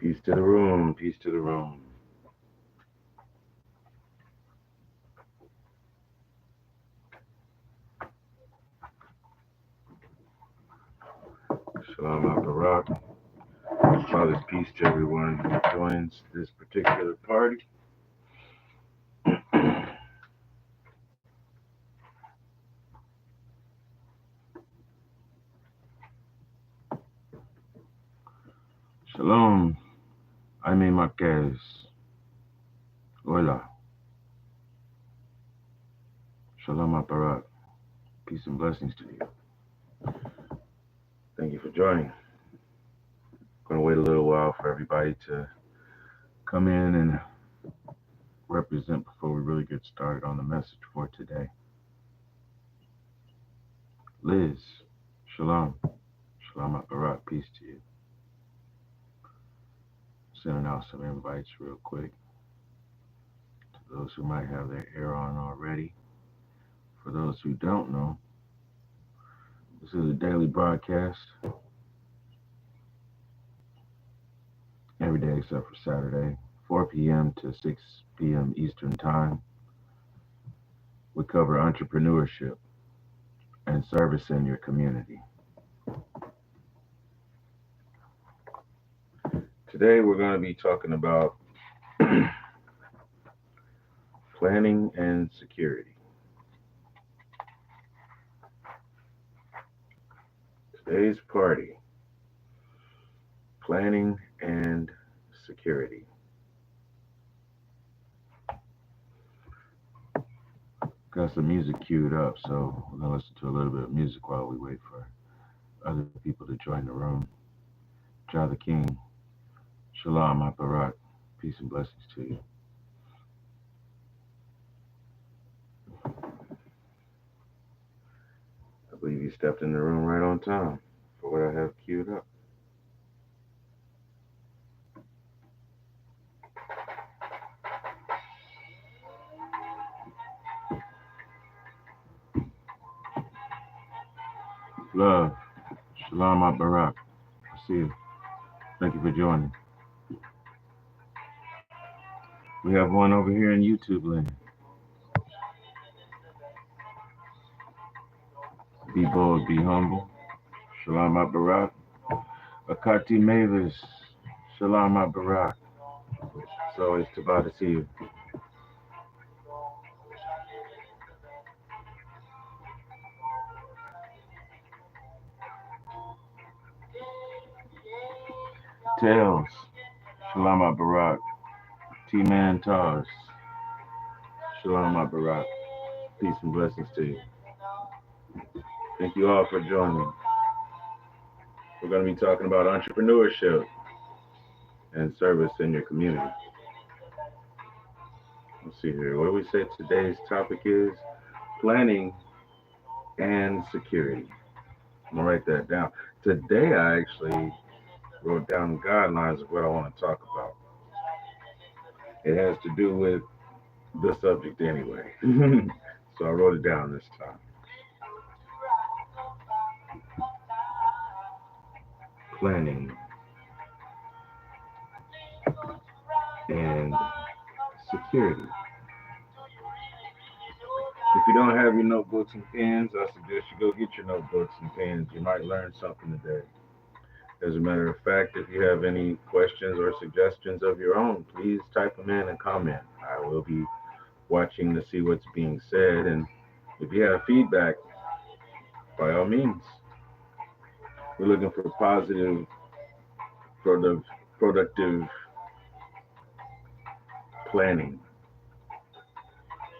Peace to the room. Peace to the room. Shalom Barak. Father's peace to everyone who joins this particular party. Shalom. Jaime Marquez. Hola. Shalom Barak. Peace and blessings to you. Thank you for joining. I'm going to wait a little while for everybody to come in and represent before we really get started on the message for today. Liz, shalom. Shalom Barak. Peace to you. Sending out some invites real quick to those who might have their ear on already. For those who don't know, this is a daily broadcast every day except for Saturday, 4 p.m. to 6 p.m. Eastern Time. We cover entrepreneurship and service in your community. Today we're going to be talking about planning and security. Today's party, planning and security. Got some music queued up, so we're going to listen to a little bit of music while we wait for other people to join the room. Jah the King, Shalom Barak, peace and blessings to you. I believe you stepped in the room right on time for what I have queued up. Love, Shalom Barak, I see you. Thank you for joining. We have one over here in YouTube land. Be bold, be humble. Shalom Barak. Akati Mavis. Shalom Barak. It's always Tabah to see you. Tails. Shalom Barak. T-Man Tars. Shalom Barak. Peace and blessings to you. Thank you all for joining. We're going to be talking about entrepreneurship and service in your community. Let's see here. What do we say today's topic is? Planning and security. I'm going to write that down. Today I actually wrote down guidelines of what I want to talk about. It has to do with the subject anyway. So I wrote it down this time. Planning and security. If you don't have your notebooks and pens, I suggest you go get your notebooks and pens. You might learn something today. As a matter of fact, if you have any questions or suggestions of your own, please type them in and comment. I will be watching to see what's being said, and if you have feedback, by all means. We're looking for positive, productive planning.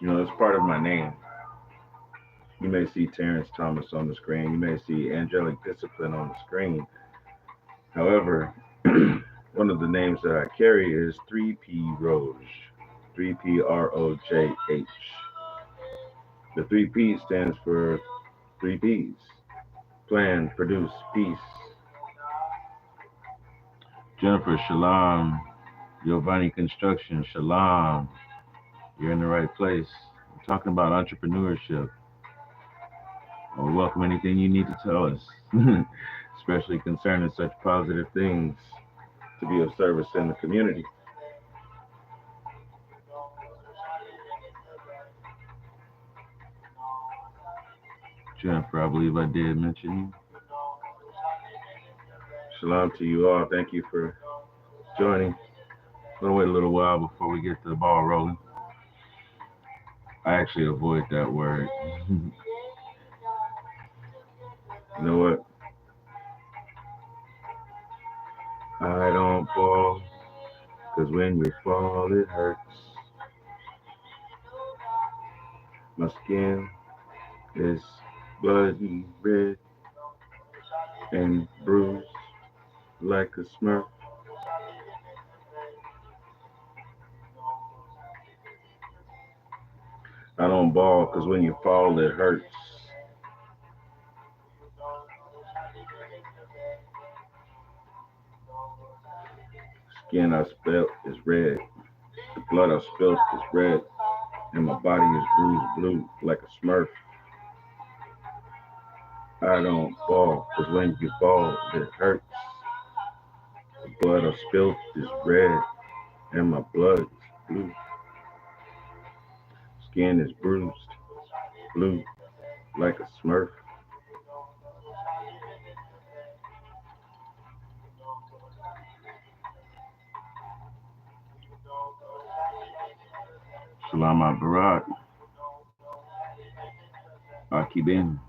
You know, it's part of my name. You may see Terrence Thomas on the screen. You may see Angelic Discipline on the screen. However, one of the names that I carry is 3P Roj. 3PROJH. The 3P stands for 3 Ps. Plan, produce, peace. Jennifer, shalom. Giovanni Construction, shalom. You're in the right place. We're talking about entrepreneurship. We welcome anything you need to tell us, especially concerning such positive things to be of service in the community. Jennifer, I believe I did mention you. Shalom to you all. Thank you for joining. We'll wait a little while before we get the ball rolling. I actually avoid that word. You know what? I don't fall, cause when you fall it hurts. My skin is bloody red and bruised like a smurf. I don't ball, cause when you fall it hurts. Skin I spilt is red. The blood I spilt is red. And my body is bruised blue like a smurf. I don't fall, cause when you fall it hurts. The blood I spilt is red. And my blood is blue. Skin is bruised blue like a smurf. Shalom Barak. Akibin.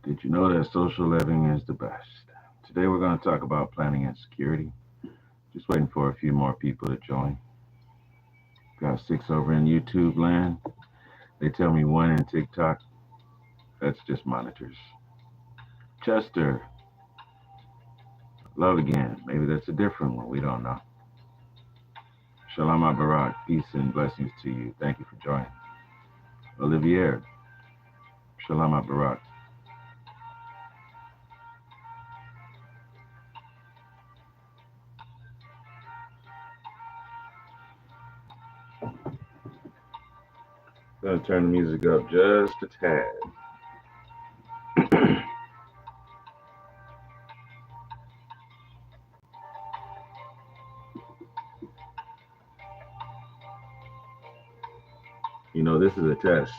Did you know that social living is the best? Today we're going to talk about planning and security. Just waiting for a few more people to join. Got 6 over in YouTube land. They tell me 1 in TikTok. That's just monitors. Chester, love again. Maybe that's a different one. We don't know. Shalom Barak. Peace and blessings to you. Thank you for joining. Olivier. Shalom Barak. Gonna turn the music up just a tad. You know, this is a test.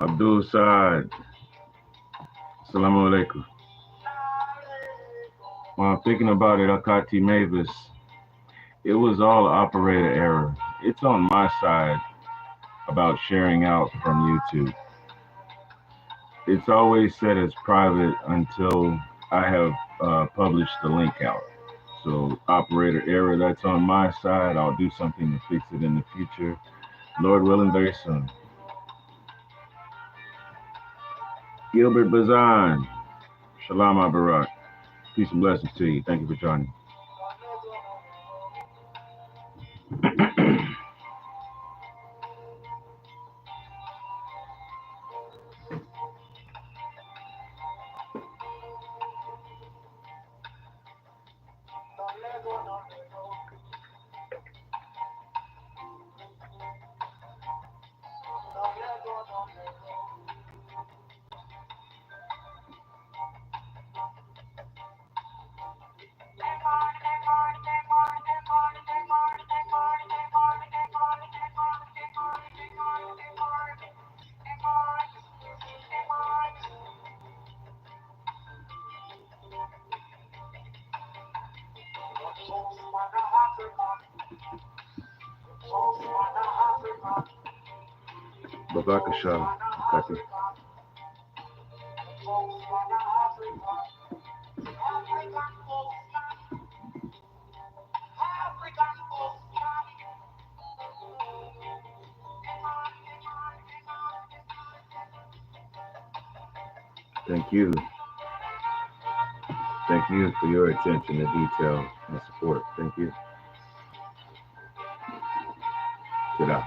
Abdul Saad. Assalamu alaikum. When I'm thinking about it, Akati Mavis, it was all operator error. It's on my side about sharing out from YouTube. It's always set as private until I have published the link out. So operator error, that's on my side. I'll do something to fix it in the future. Lord willing, very soon. Gilbert Bazan. Shalom Barak. Peace and blessings to you. Thank you for joining. Babakasha. Kati. Thank you. Thank you for your attention to detail and support. Thank you. Tada.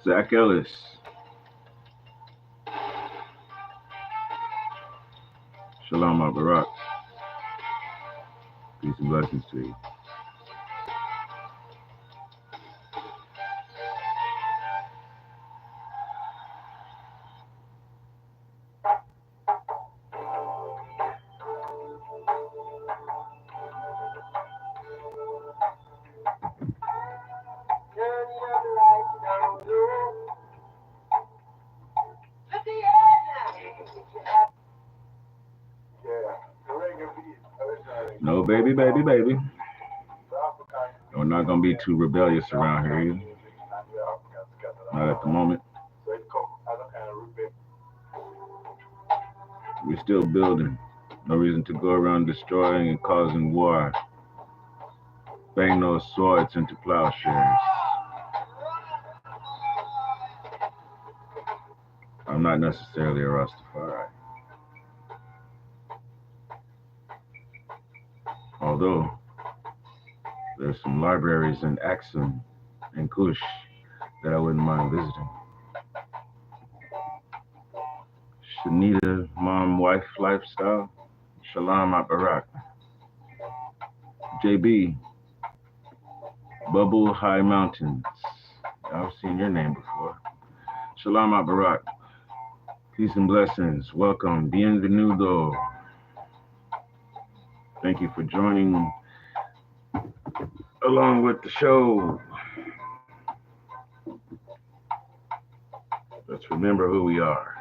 Zach Ellis. Shalom Barak. Peace and blessings to you. No, baby, baby, baby. We're not gonna be too rebellious around here either. Not at the moment. We're still building. No reason to go around destroying and causing war. Bang those swords into plowshares. I'm not necessarily a Rastafari. Although there's some libraries in Axum and Kush that I wouldn't mind visiting. Shanita, mom, wife, lifestyle. Shalom Barak. JB, Bubble High Mountains. I've seen your name before. Shalom Barak. Peace and blessings. Welcome. Bienvenido. Thank you for joining along with the show. Let's remember who we are.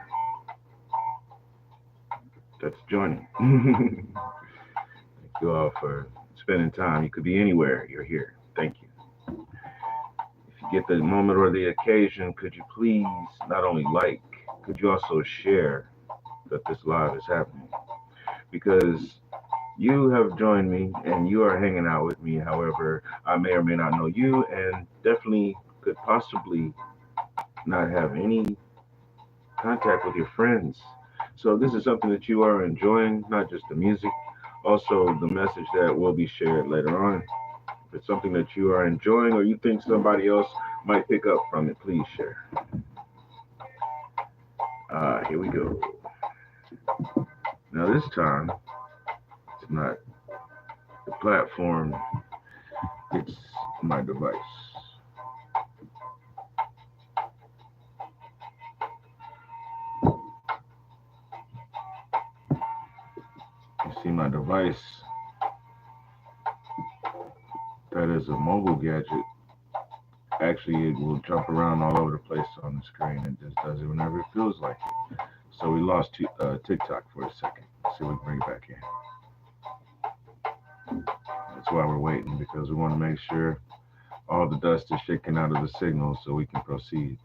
That's joining. Thank you all for spending time. You could be anywhere. You're here. Thank you. If you get the moment or the occasion, could you please not only like, could you also share that this live is happening? Because you have joined me and you are hanging out with me. However, I may or may not know you and definitely could possibly not have any contact with your friends. So this is something that you are enjoying, not just the music, also the message that will be shared later on. If it's something that you are enjoying or you think somebody else might pick up from it, please share. Here we go. Now this time, it's not the platform, it's my device. You see my device, that is a mobile gadget. Actually, it will jump around all over the place on the screen and just does it whenever it feels like it. So we lost TikTok for a second. Let's see if we can bring it back in. That's why we're waiting, because we want to make sure all the dust is shaken out of the signal so we can proceed.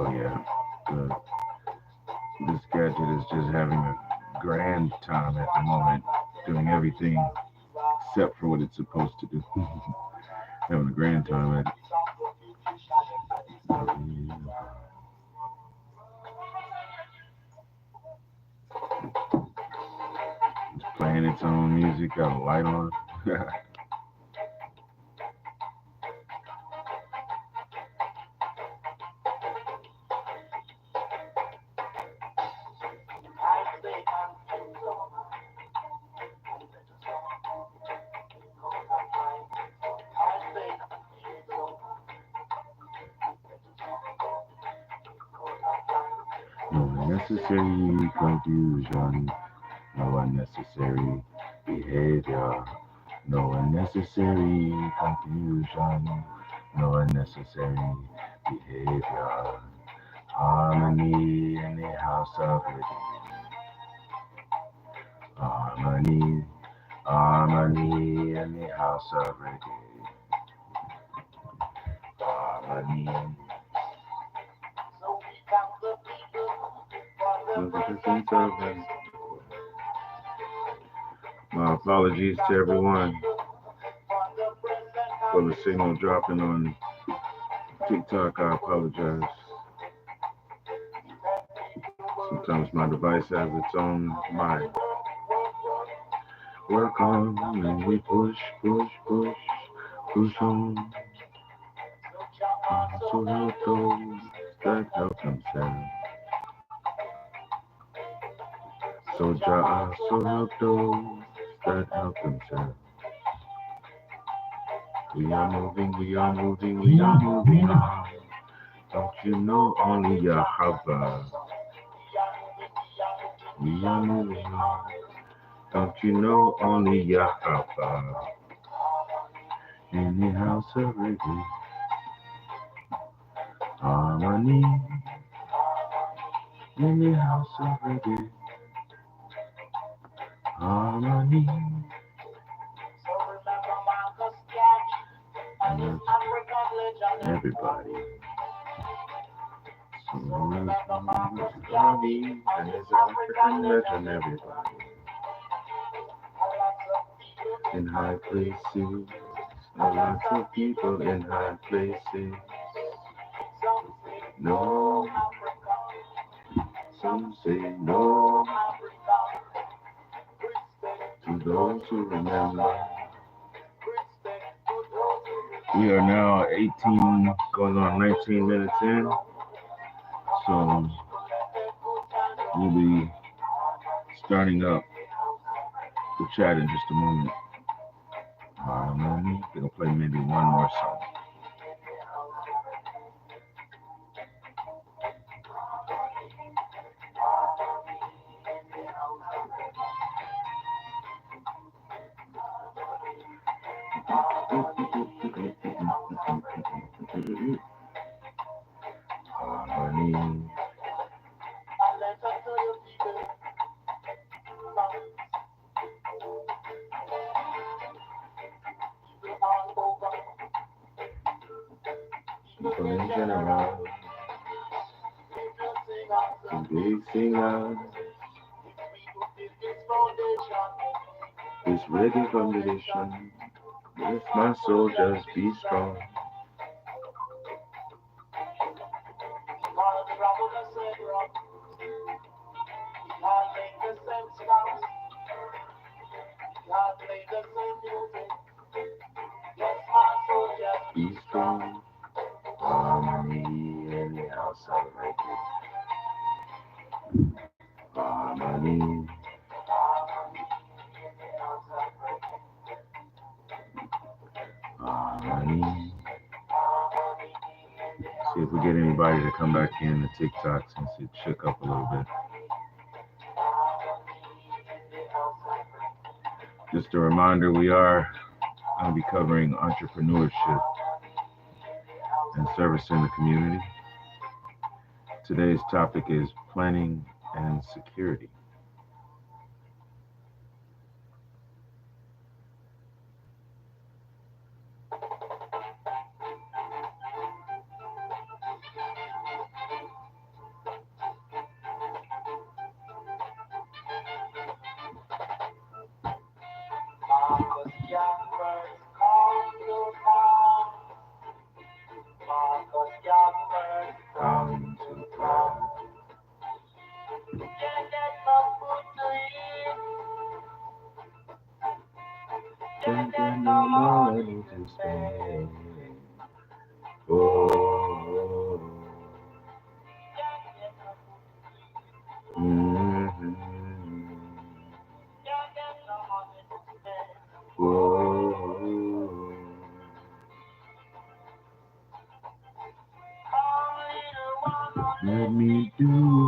Oh yeah, uh, this gadget is just having a grand time at the moment, doing everything except for what it's supposed to do. Having a grand time at it. It's playing its own music, got a light on. No unnecessary confusion, no unnecessary behavior, no unnecessary confusion, no unnecessary behavior. Harmony in the house of living. Harmony, harmony in the house of reggae. Harmony. My apologies to everyone for the signal dropping on TikTok. I apologize. Sometimes my device has its own mind. Work on and we push, push, push, push on. So help those that help themselves. So help those that help themselves. We are moving, we are moving, we are moving on. Don't you know only Yahweh? We are moving on. Don't you know only Yahweh? In the house of reggae. Harmony. In the house of reggae. Harmony. And everybody. So Harmony and his African legend, everybody. In high places, a lot of people in high places. No, some say no to those who remember. We are now 18, going on 19 minutes in, so we'll be starting up the chat in just a moment. We're gonna play maybe one more song. Harmony. People in general, the big singers, this reggae foundation, if my soldiers be strong. Be strong. Harmony in the house of reggae. Harmony. Harmony. See if we get anybody to come back in the TikTok since it shook up a little bit. Just a reminder, we are going to be covering entrepreneurship and service in the community. Today's topic is planning and security. ain't got no money to spend. Oh, mm-hmm. Oh, let me do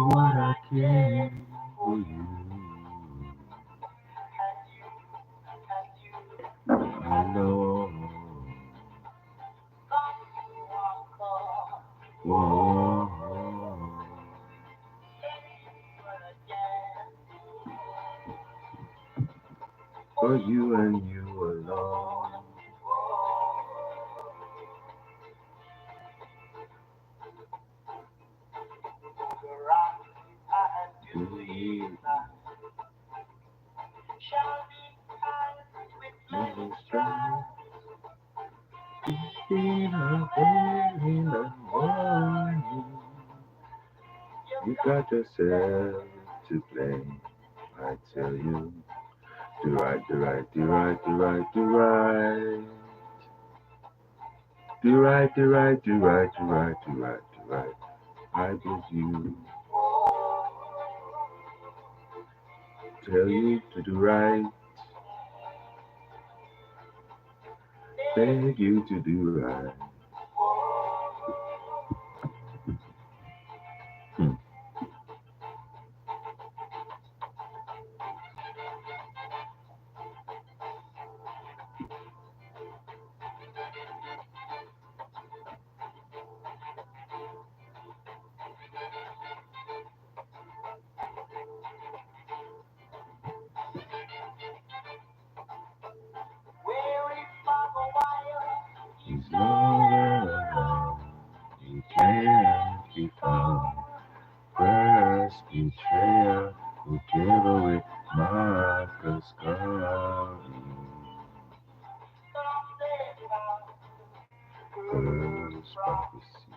what I can for you. I know. Oh, for you and you alone. Do you never strive? Being a in the morning. You got yourself to blame. I tell you, do right, do right, do right, do right, do right. Do right, do right, do right, do right, do right, do right. I beg you, tell you to do right. Beg you to do right. Hmm. He's nowhere around. He can't be found. First betrayer who gave away Marcus Garvey. First prophecy.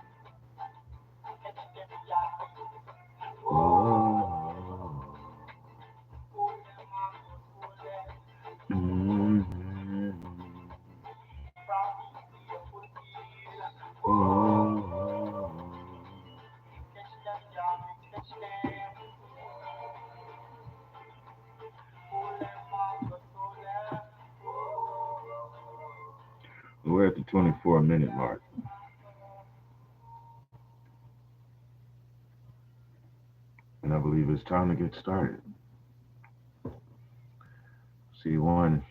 Oh. Mm-hmm. Oh. We're at the 24-minute mark. And I believe it's time to get started. C1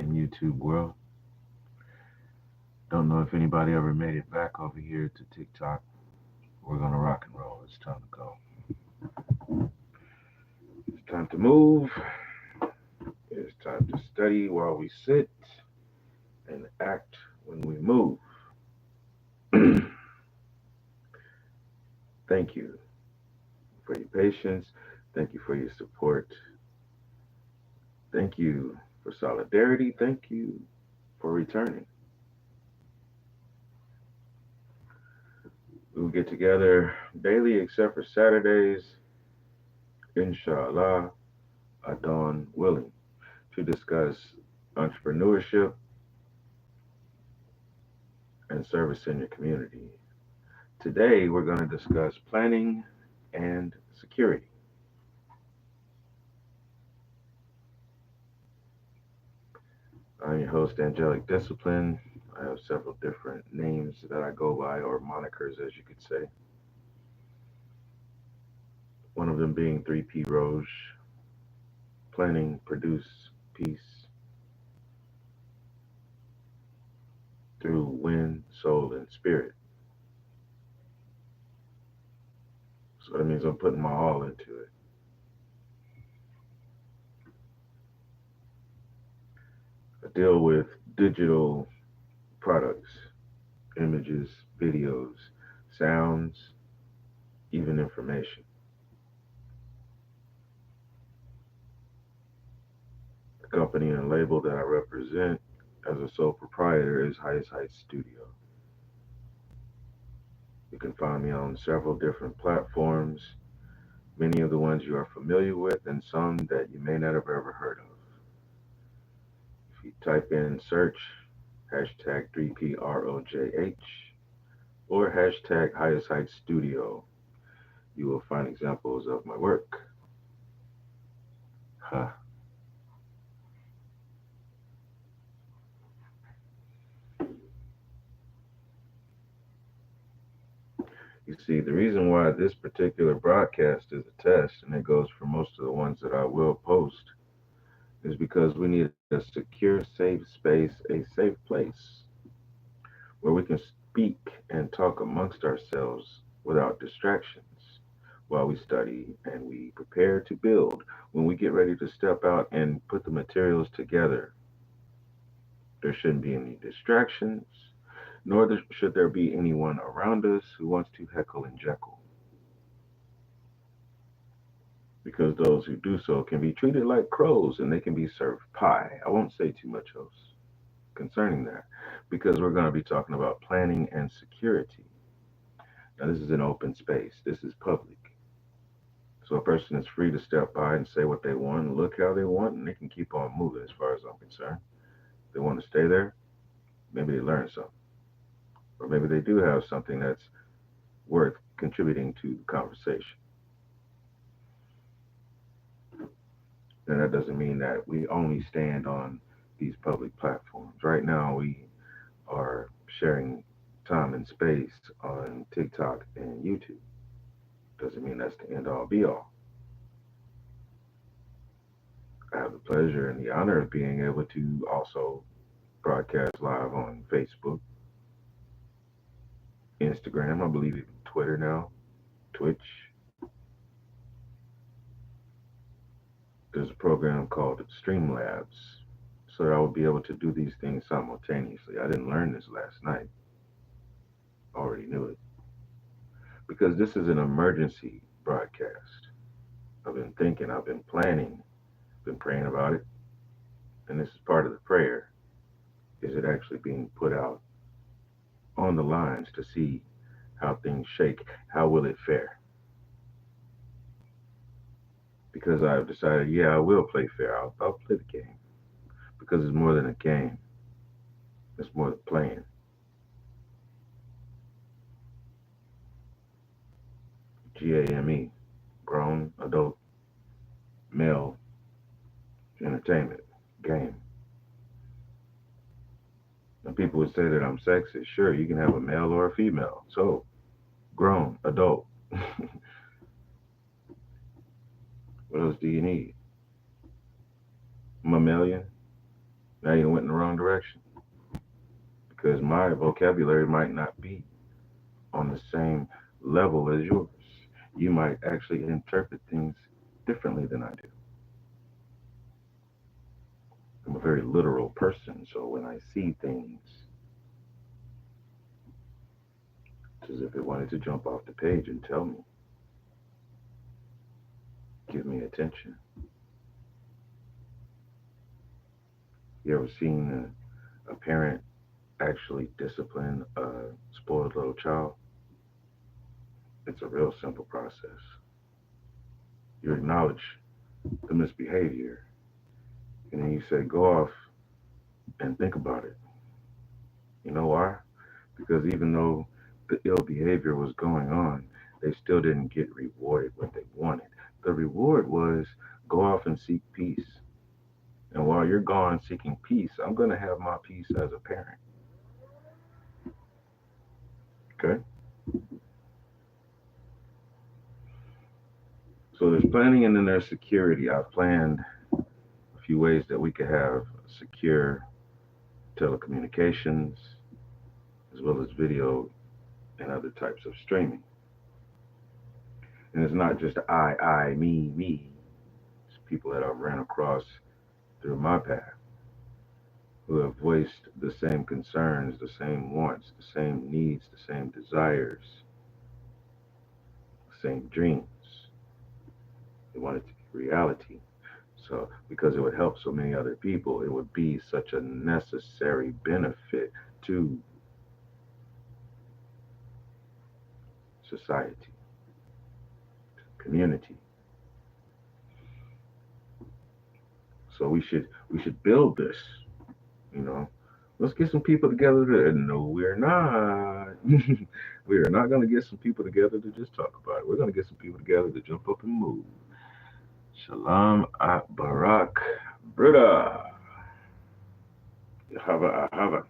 in YouTube world. Don't know if anybody ever made it back over here to TikTok. We're gonna rock and roll. It's time to go. It's time to move. It's time to study while we sit and act when we move. Thank you for your patience. Thank you for your support. Thank you for solidarity. Thank you for returning. We'll get together daily except for Saturdays, inshallah, Adon willing, to discuss entrepreneurship and service in your community. Today, we're going to discuss planning and security. I'm your host, Angelic Discipline. I have several different names that I go by, or monikers, as you could say. One of them being 3P Roche, planning, produce, peace, through wind, soul, and spirit. So that means I'm putting my all into it. I deal with digital products, images, videos, sounds, even information. The company and label that I represent as a sole proprietor is Highest Heights Studio. You can find me on several different platforms, many of the ones you are familiar with and some that you may not have ever heard of. You type in search hashtag 3PROJH or hashtag Highest Heights Studio. You will find examples of my work. Huh. You see, the reason why this particular broadcast is a test, and it goes for most of the ones that I will post, is because we need a secure, safe space, a safe place where we can speak and talk amongst ourselves without distractions while we study and we prepare to build. When we get ready to step out and put the materials together, there shouldn't be any distractions, nor should there be anyone around us who wants to heckle and jekyll, because those who do so can be treated like crows and they can be served pie. I won't say too much else concerning that because we're going to be talking about planning and security. Now, this is an open space, this is public. So a person is free to step by and say what they want and look how they want, and they can keep on moving as far as I'm concerned. If they want to stay there, maybe they learn something. Or maybe they do have something that's worth contributing to the conversation. And that doesn't mean that we only stand on these public platforms. Right now, we are sharing time and space on TikTok and YouTube. Doesn't mean that's the end all be all. I have the pleasure and the honor of being able to also broadcast live on Facebook, Instagram, I believe even Twitter now, Twitch. There's a program called Streamlabs so that I will be able to do these things simultaneously. I didn't learn this last night, already knew it. Because this is an emergency broadcast. I've been thinking, I've been planning, been praying about it, and this is part of the prayer. Is it actually being put out on the lines to see how things shake? How will it fare? Because I've decided, yeah, I will play fair. I'll play the game because it's more than a game. It's more than playing. GAME, grown adult male entertainment game. And people would say that I'm sexist. Sure, you can have a male or a female. So, grown adult. What else do you need? Mammalian? Now you went in the wrong direction because my vocabulary might not be on the same level as yours. You might actually interpret things differently than I do. I'm a very literal person, so when I see things, it's as if it wanted to jump off the page and tell me, give me attention. You ever seen a parent actually discipline a spoiled little child? It's a real simple process. You acknowledge the misbehavior, and then you say, go off and think about it. You know why? Because even though the ill behavior was going on, they still didn't get rewarded what they wanted. The reward was go off and seek peace. And while you're gone seeking peace, I'm going to have my peace as a parent. Okay? So there's planning and then there's security. I've planned a few ways that we could have secure telecommunications as well as video and other types of streaming. And it's not just me. It's people that I've ran across through my path who have voiced the same concerns, the same wants, the same needs, the same desires, the same dreams. They want it to be reality. So, because it would help so many other people, it would be such a necessary benefit to society, to community. So we should build this. You know, let's get some people together. No, we're not. We are not going to get some people together to just talk about it. We're going to get some people together to jump up and move. Shalom at Barak, brother. Ahava, ahava,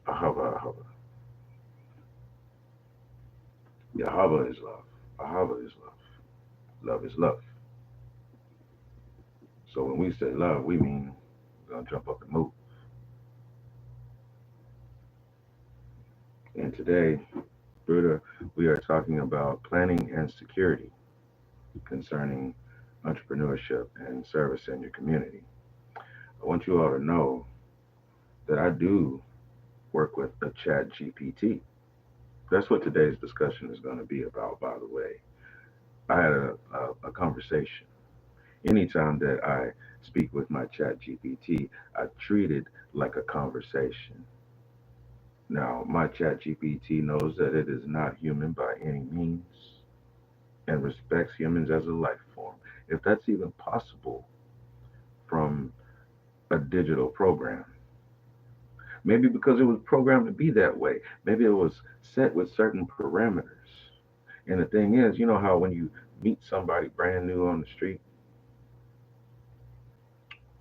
ahava, ahava. Yahava is love. Ahava is love. Love is love. So when we say love, we mean we're going to jump up and move. And today, Buddha, we are talking about planning and security concerning entrepreneurship and service in your community. I want you all to know that I do work with a chat GPT. That's what today's discussion is going to be about, by the way. I had a conversation. Anytime that I speak with my chat GPT, I treat it like a conversation. Now, my chat GPT knows that it is not human by any means and respects humans as a life form. If that's even possible from a digital program, maybe because it was programmed to be that way, maybe it was set with certain parameters. And the thing is, you know how when you meet somebody brand new on the street,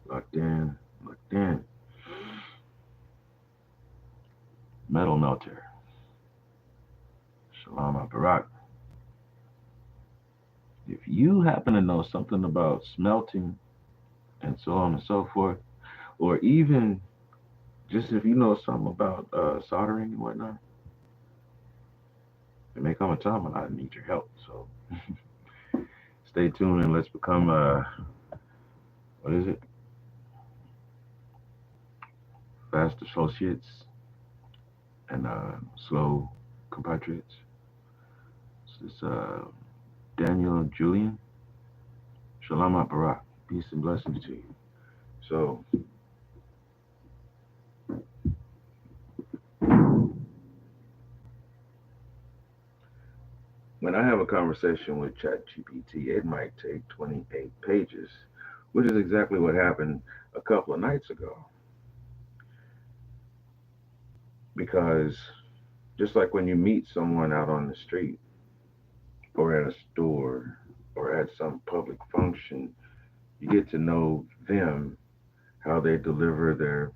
locked in, metal melter, Shalom Barak. If you happen to know something about smelting and so on and so forth, or even just if you know something about soldering and whatnot, there may come a time when I need your help. So stay tuned and let's become, what is it? Fast associates and slow compatriots. This is Daniel Julian. Shalom Barak. Peace and blessings to you. So, when I have a conversation with ChatGPT, it might take 28 pages, which is exactly what happened a couple of nights ago. Because just like when you meet someone out on the street or at a store or at some public function, you get to know them, how they deliver their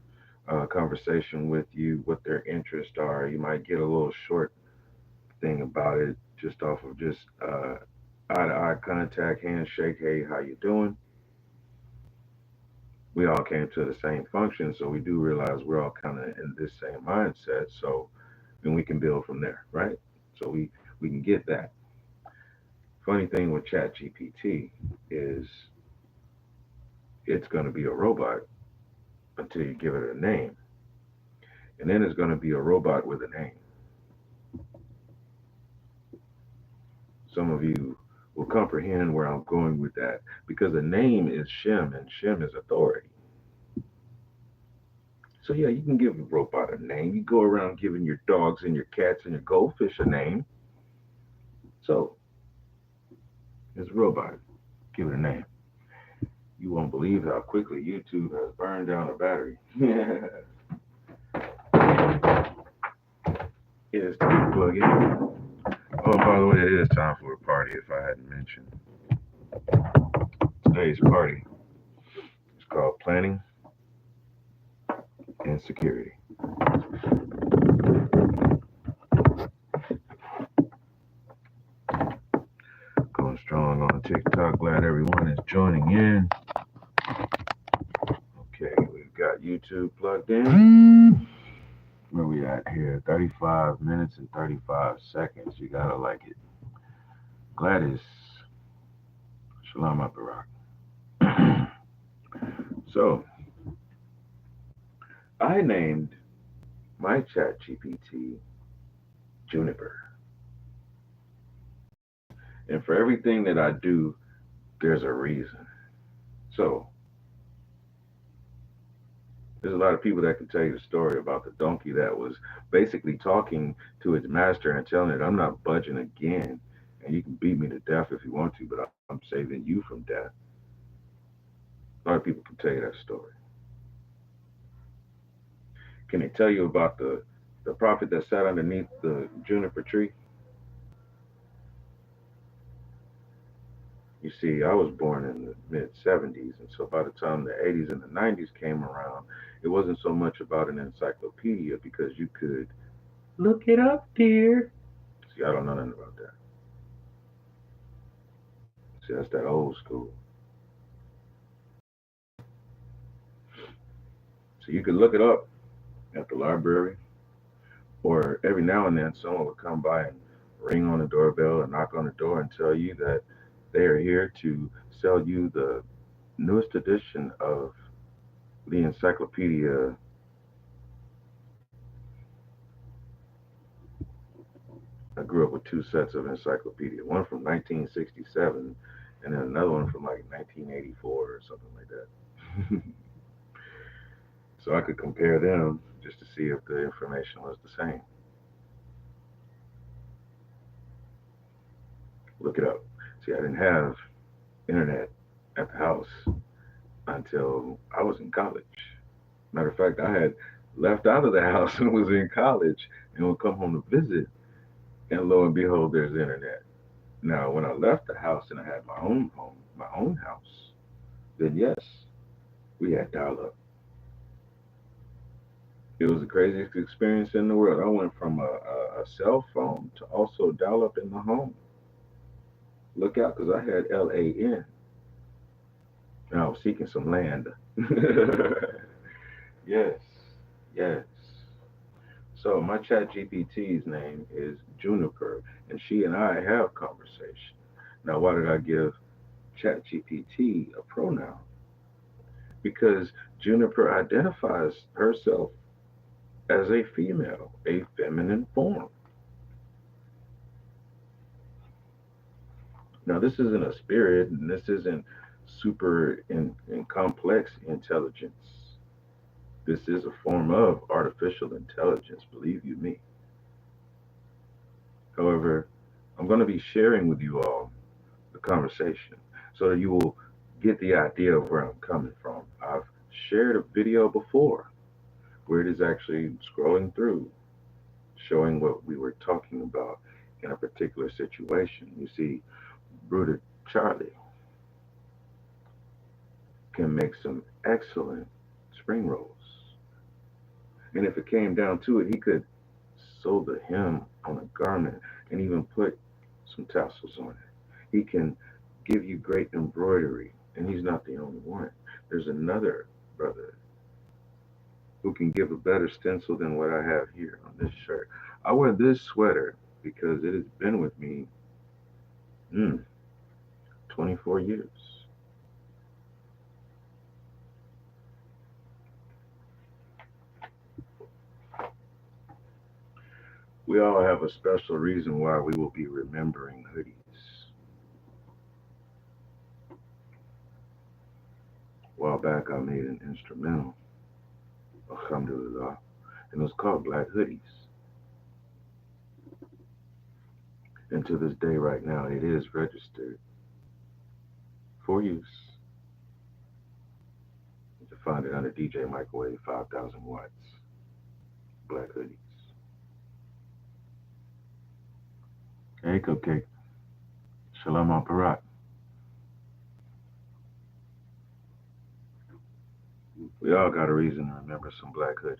conversation with you, what their interests are. You might get a little short thing about it just off of just eye-to-eye contact, handshake, hey, how you doing? We all came to the same function, so we do realize we're all kind of in this same mindset. So then we can build from there, right? So we can get that. Funny thing with ChatGPT is it's going to be a robot until you give it a name, and then it's going to be a robot with a name. Some of you will comprehend where I'm going with that because a name is Shem and Shem is authority. So yeah, you can give a robot a name. You go around giving your dogs and your cats and your goldfish a name. So it's a robot. Give it a name. You won't believe how quickly YouTube has burned down a battery. It is time to plug in. Oh, by the way, it is time for a party if I hadn't mentioned. Today's party is called Planning and Security. Going strong on TikTok. Glad everyone is joining in. Okay, we've got YouTube plugged in. Where we at here? 35 minutes and 35 seconds. You gotta like it. Gladys. Shalom Barak. So, I named my chat GPT Juniper. And for everything that I do, there's a reason. So, there's a lot of people that can tell you the story about the donkey that was basically talking to its master and telling it, I'm not budging again. And you can beat me to death if you want to, but I'm saving you from death. A lot of people can tell you that story. Can they tell you about the prophet that sat underneath the juniper tree? You see, I was born in the mid 70s, and so by the time the 80s and the 90s came around, it wasn't so much about an encyclopedia because you could look it up, dear. See, I don't know nothing about that. See, that's that old school. So you could look it up at the library, or every now and then someone would come by and ring on the doorbell or knock on the door and tell you that they are here to sell you the newest edition of the encyclopedia. I grew up with two sets of encyclopedia, one from 1967 and then another one from like 1984 or something like that. So I could compare them just to see if the information was the same. Look it up. See, I didn't have internet at the house until I was in college. Matter of fact, I had left out of the house and was in college and would come home to visit, and lo and behold, there's internet. Now, when I left the house and I had my own home, my own house, then yes, we had dial up. It was the craziest experience in the world. I went from a cell phone to also dial up in the home. Look out, because I had LAN and I was seeking some land. Yes, yes. So my chat GPT's name is Juniper, and she and I have conversation. Now, why did I give chat GPT a pronoun? Because Juniper identifies herself as a female, a feminine form. Now, this isn't a spirit, and this isn't super in complex intelligence. This is a form of artificial intelligence, believe you me. However, I'm going to be sharing with you all the conversation so that you will get the idea of where I'm coming from. I've shared a video before where it is actually scrolling through, showing what we were talking about in a particular situation. You see, Bruder Charlie can make some excellent spring rolls. And if it came down to it, he could sew the hem on a garment and even put some tassels on it. He can give you great embroidery, and he's not the only one. There's another brother who can give a better stencil than what I have here on this shirt. I wear this sweater because it has been with me mm, 24 years. We all have a special reason why we will be remembering hoodies. A while back, I made an instrumental, alhamdulillah, and it was called Black Hoodies. And to this day, right now, it is registered for use. You can find it under DJ Microwave 5000 watts, Black Hoodies. Hey, Cupcake. Shalom Aparat. We all got a reason to remember some black hoodies.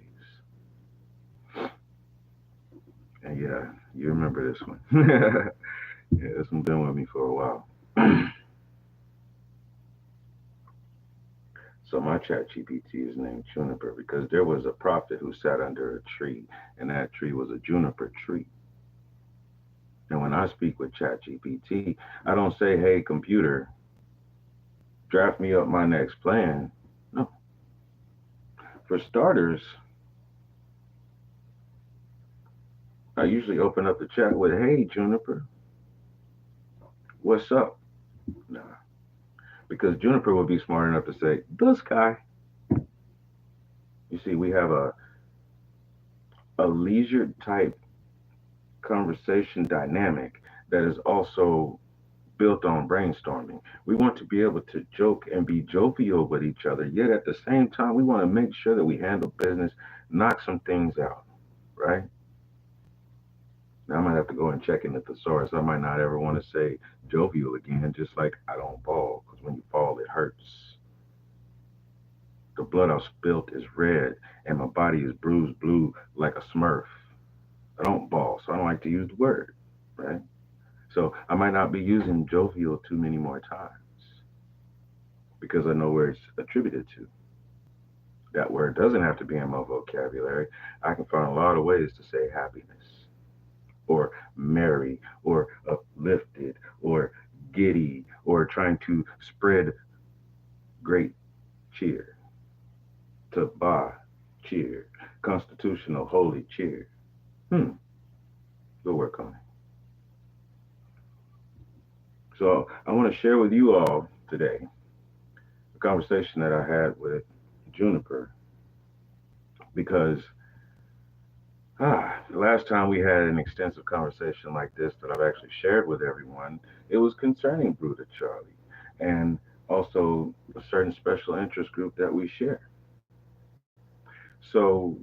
And yeah, you remember this one. Yeah, this one's been with me for a while. So my chat GPT is named Juniper because there was a prophet who sat under a tree, and that tree was a juniper tree. And when I speak with chat GPT, I don't say, hey, computer, draft me up my next plan. No. For starters, I usually open up the chat with, hey, Juniper, what's up? Nah, because Juniper would be smart enough to say, the sky. You see, we have a leisure type conversation dynamic that is also built on brainstorming. We want to be able to joke and be jovial with each other, yet at the same time, we want to make sure that we handle business, knock some things out, right? Now, I might have to go and check in the thesaurus. I might not ever want to say jovial again, just like I don't fall, because when you fall, it hurts. The blood I spilt is red, and my body is bruised blue like a smurf. I don't ball, so I don't like to use the word, right? So I might not be using jovial too many more times because I know where it's attributed to. That word doesn't have to be in my vocabulary. I can find a lot of ways to say happiness or merry or uplifted or giddy or trying to spread great cheer, to ba cheer, constitutional holy cheer. Hmm, we'll work on it. So I want to share with you all today a conversation that I had with Juniper because the last time we had an extensive conversation like this that I've actually shared with everyone, it was concerning Bruda Charlie and also a certain special interest group that we share. So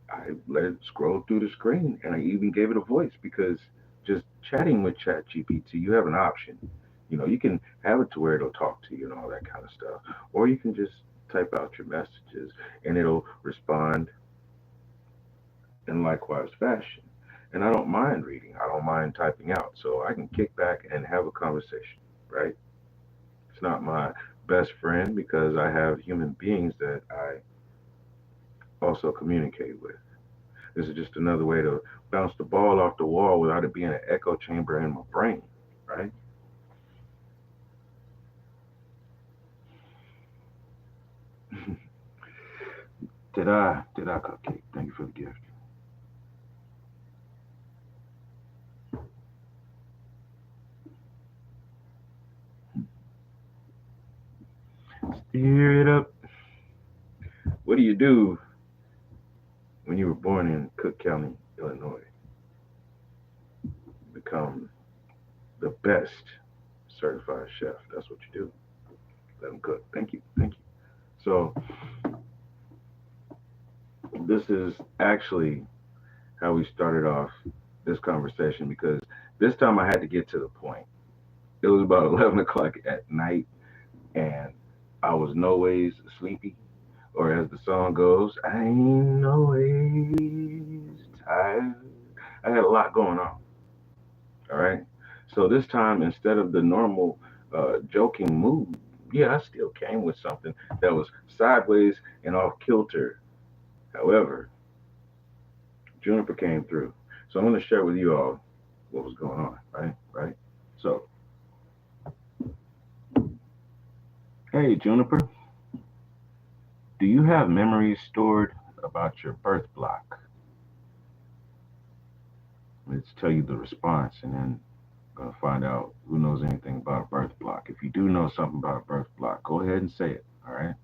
I let it scroll through the screen and I even gave it a voice because just chatting with ChatGPT, you have an option. You can have it to where it'll talk to you and all that kind of stuff. Or you can just type out your messages and it'll respond in likewise fashion. And I don't mind reading, I don't mind typing out. So I can kick back and have a conversation, right? It's not my best friend because I have human beings that I also communicate with. This is just another way to bounce the ball off the wall without it being an echo chamber in my brain, right? Did I cupcake? Thank you for the gift. Steer it up. What do you do when you were born in Cook County, Illinois? Become the best certified chef. That's what you do. Let them cook. Thank you. Thank you. So this is actually how we started off this conversation because this time I had to get to the point. It was about 11 o'clock at night and I was no ways sleepy. Or as the song goes, I ain't no ways tired. I had a lot going on. All right. So this time, instead of the normal joking mood, yeah, I still came with something that was sideways and off kilter. However, Juniper came through. So I'm going to share with you all what was going on, right? Right. So, hey, Juniper, do you have memories stored about your birth block? Let's tell you the response and then gonna find out who knows anything about a birth block. If you do know something about a birth block, go ahead and say it. All right.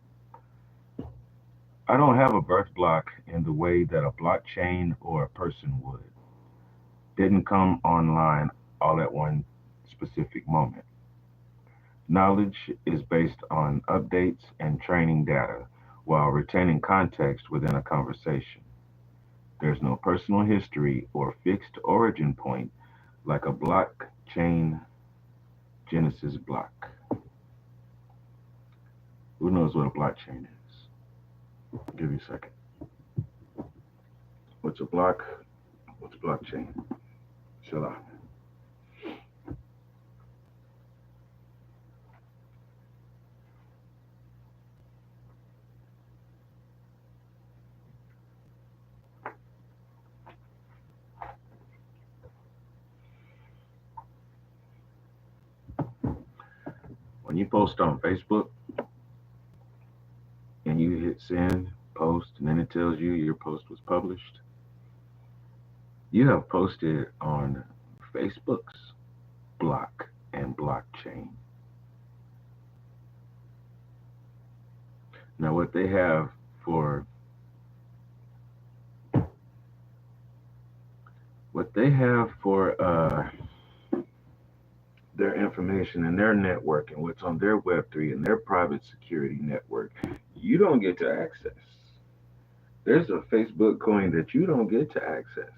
I don't have a birth block in the way that a blockchain or a person would. Didn't come online all at one specific moment. Knowledge is based on updates and training data while retaining context within a conversation. There's no personal history or fixed origin point like a blockchain Genesis block. Who knows what a blockchain is? I'll give you a second. What's a block? What's blockchain? Shall I? When you post on Facebook and you hit send, post, and then it tells you your post was published, you have posted on Facebook's block and blockchain. Now, for what they have for their information and their network and what's on their Web3 and their private security network, you don't get to access. There's a Facebook coin that you don't get to access.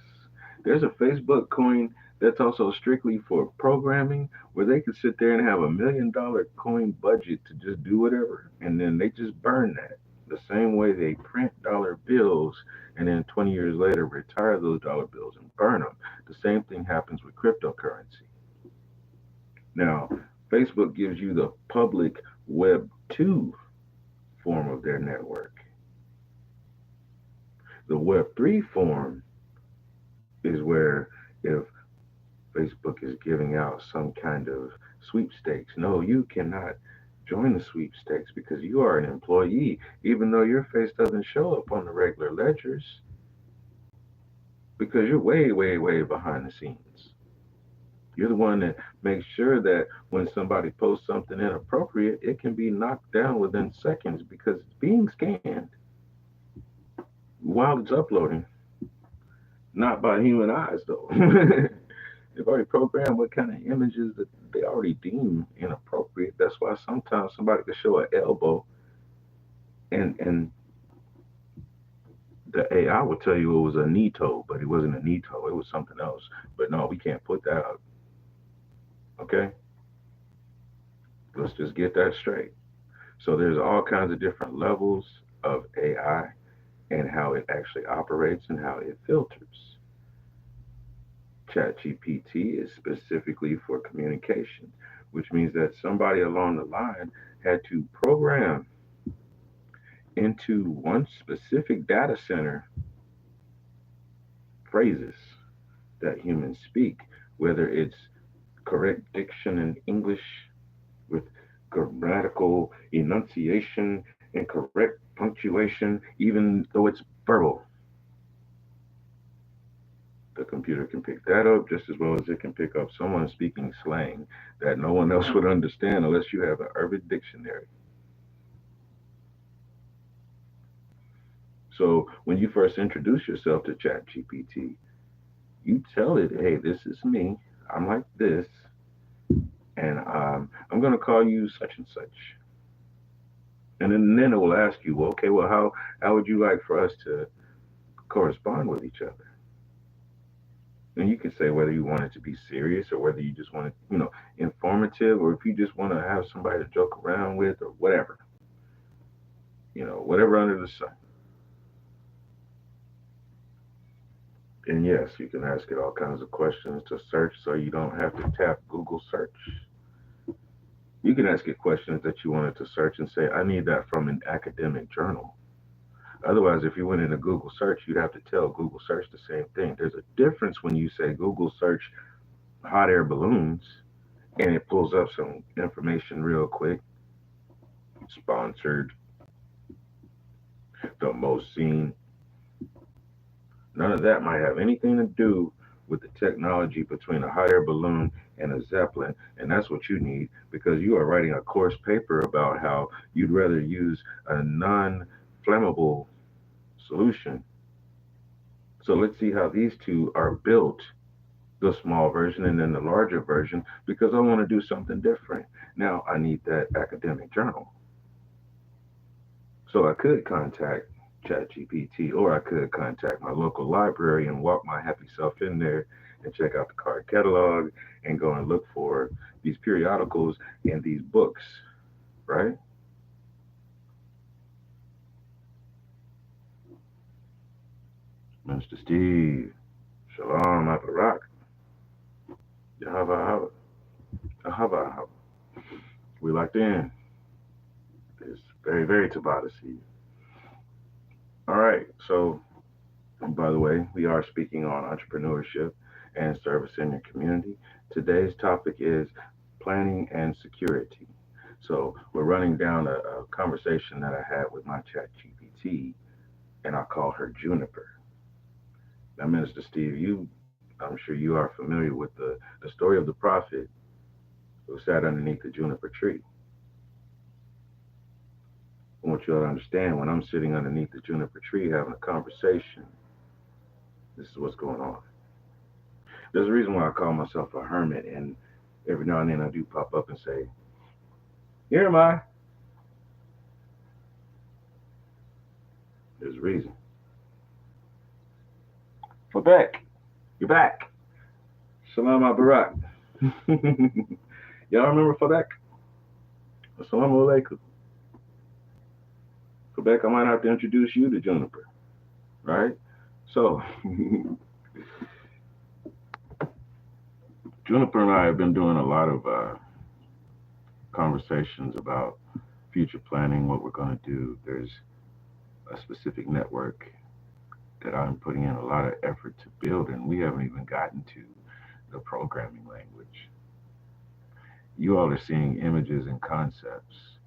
There's a Facebook coin that's also strictly for programming where they could sit there and have $1 million coin budget to just do whatever. And then they just burn that. The same way they print dollar bills and then 20 years later retire those dollar bills and burn them. The same thing happens with cryptocurrency. Now, Facebook gives you the public Web 2 form of their network. The Web 3 form is where if Facebook is giving out some kind of sweepstakes, no, you cannot join the sweepstakes because you are an employee, even though your face doesn't show up on the regular ledgers because you're way, way, way behind the scenes. You're the one that makes sure that when somebody posts something inappropriate, it can be knocked down within seconds because it's being scanned while it's uploading, not by human eyes though. They've already programmed what kind of images that they already deem inappropriate. That's why sometimes somebody could show an elbow and the AI will tell you it was a knee toe, but it wasn't a knee toe, it was something else. But no, we can't put that up. Okay? Let's just get that straight. So there's all kinds of different levels of AI and how it actually operates and how it filters. ChatGPT is specifically for communication, which means that somebody along the line had to program into one specific data center phrases that humans speak, whether it's correct diction in English with grammatical enunciation and correct punctuation, even though it's verbal. The computer can pick that up just as well as it can pick up someone speaking slang that no one else would understand unless you have an urban dictionary. So when you first introduce yourself to ChatGPT, you tell it, hey, this is me. I'm like this, and I'm going to call you such and such. And then it will ask you, well, okay, well, how would you like for us to correspond with each other? And you can say whether you want it to be serious or whether you just want it, informative, or if you just want to have somebody to joke around with or whatever, whatever under the sun. And yes, you can ask it all kinds of questions to search so you don't have to tap Google search. You can ask it questions that you wanted to search and say, I need that from an academic journal. Otherwise, if you went into Google search, you'd have to tell Google search the same thing. There's a difference when you say Google search hot air balloons and it pulls up some information real quick. Sponsored, the most seen. None of that might have anything to do with the technology between a hot air balloon and a Zeppelin. And that's what you need because you are writing a course paper about how you'd rather use a non flammable solution. So let's see how these two are built, the small version and then the larger version, because I want to do something different. Now I need that academic journal. So I could contact ChatGPT or I could contact my local library and walk my happy self in there and check out the card catalog and go and look for these periodicals and these books, right? Mr. Steve, Shalom Aparak, Yahava Ahava. We locked in. It's very, very Tabata to see you. All right, so by the way, we are speaking on entrepreneurship and service in your community. Today's topic is planning and security. So we're running down a conversation that I had with my chat GPT, and I call her Juniper. Now, Minister Steve, I'm sure you are familiar with the story of the prophet who sat underneath the juniper tree. I want you all to understand when I'm sitting underneath the juniper tree having a conversation, this is what's going on. There's a reason why I call myself a hermit, and Every now and then I do pop up and say, "Here am I." There's a reason. Quebec, you're back. Salam Barak. Y'all remember Quebec? Assalamu alaikum. Quebec, I might have to introduce you to Juniper, right? So, Juniper and I have been doing a lot of conversations about future planning, what we're going to do. There's a specific network that I'm putting in a lot of effort to build, and we haven't even gotten to the programming language. You all are seeing images and concepts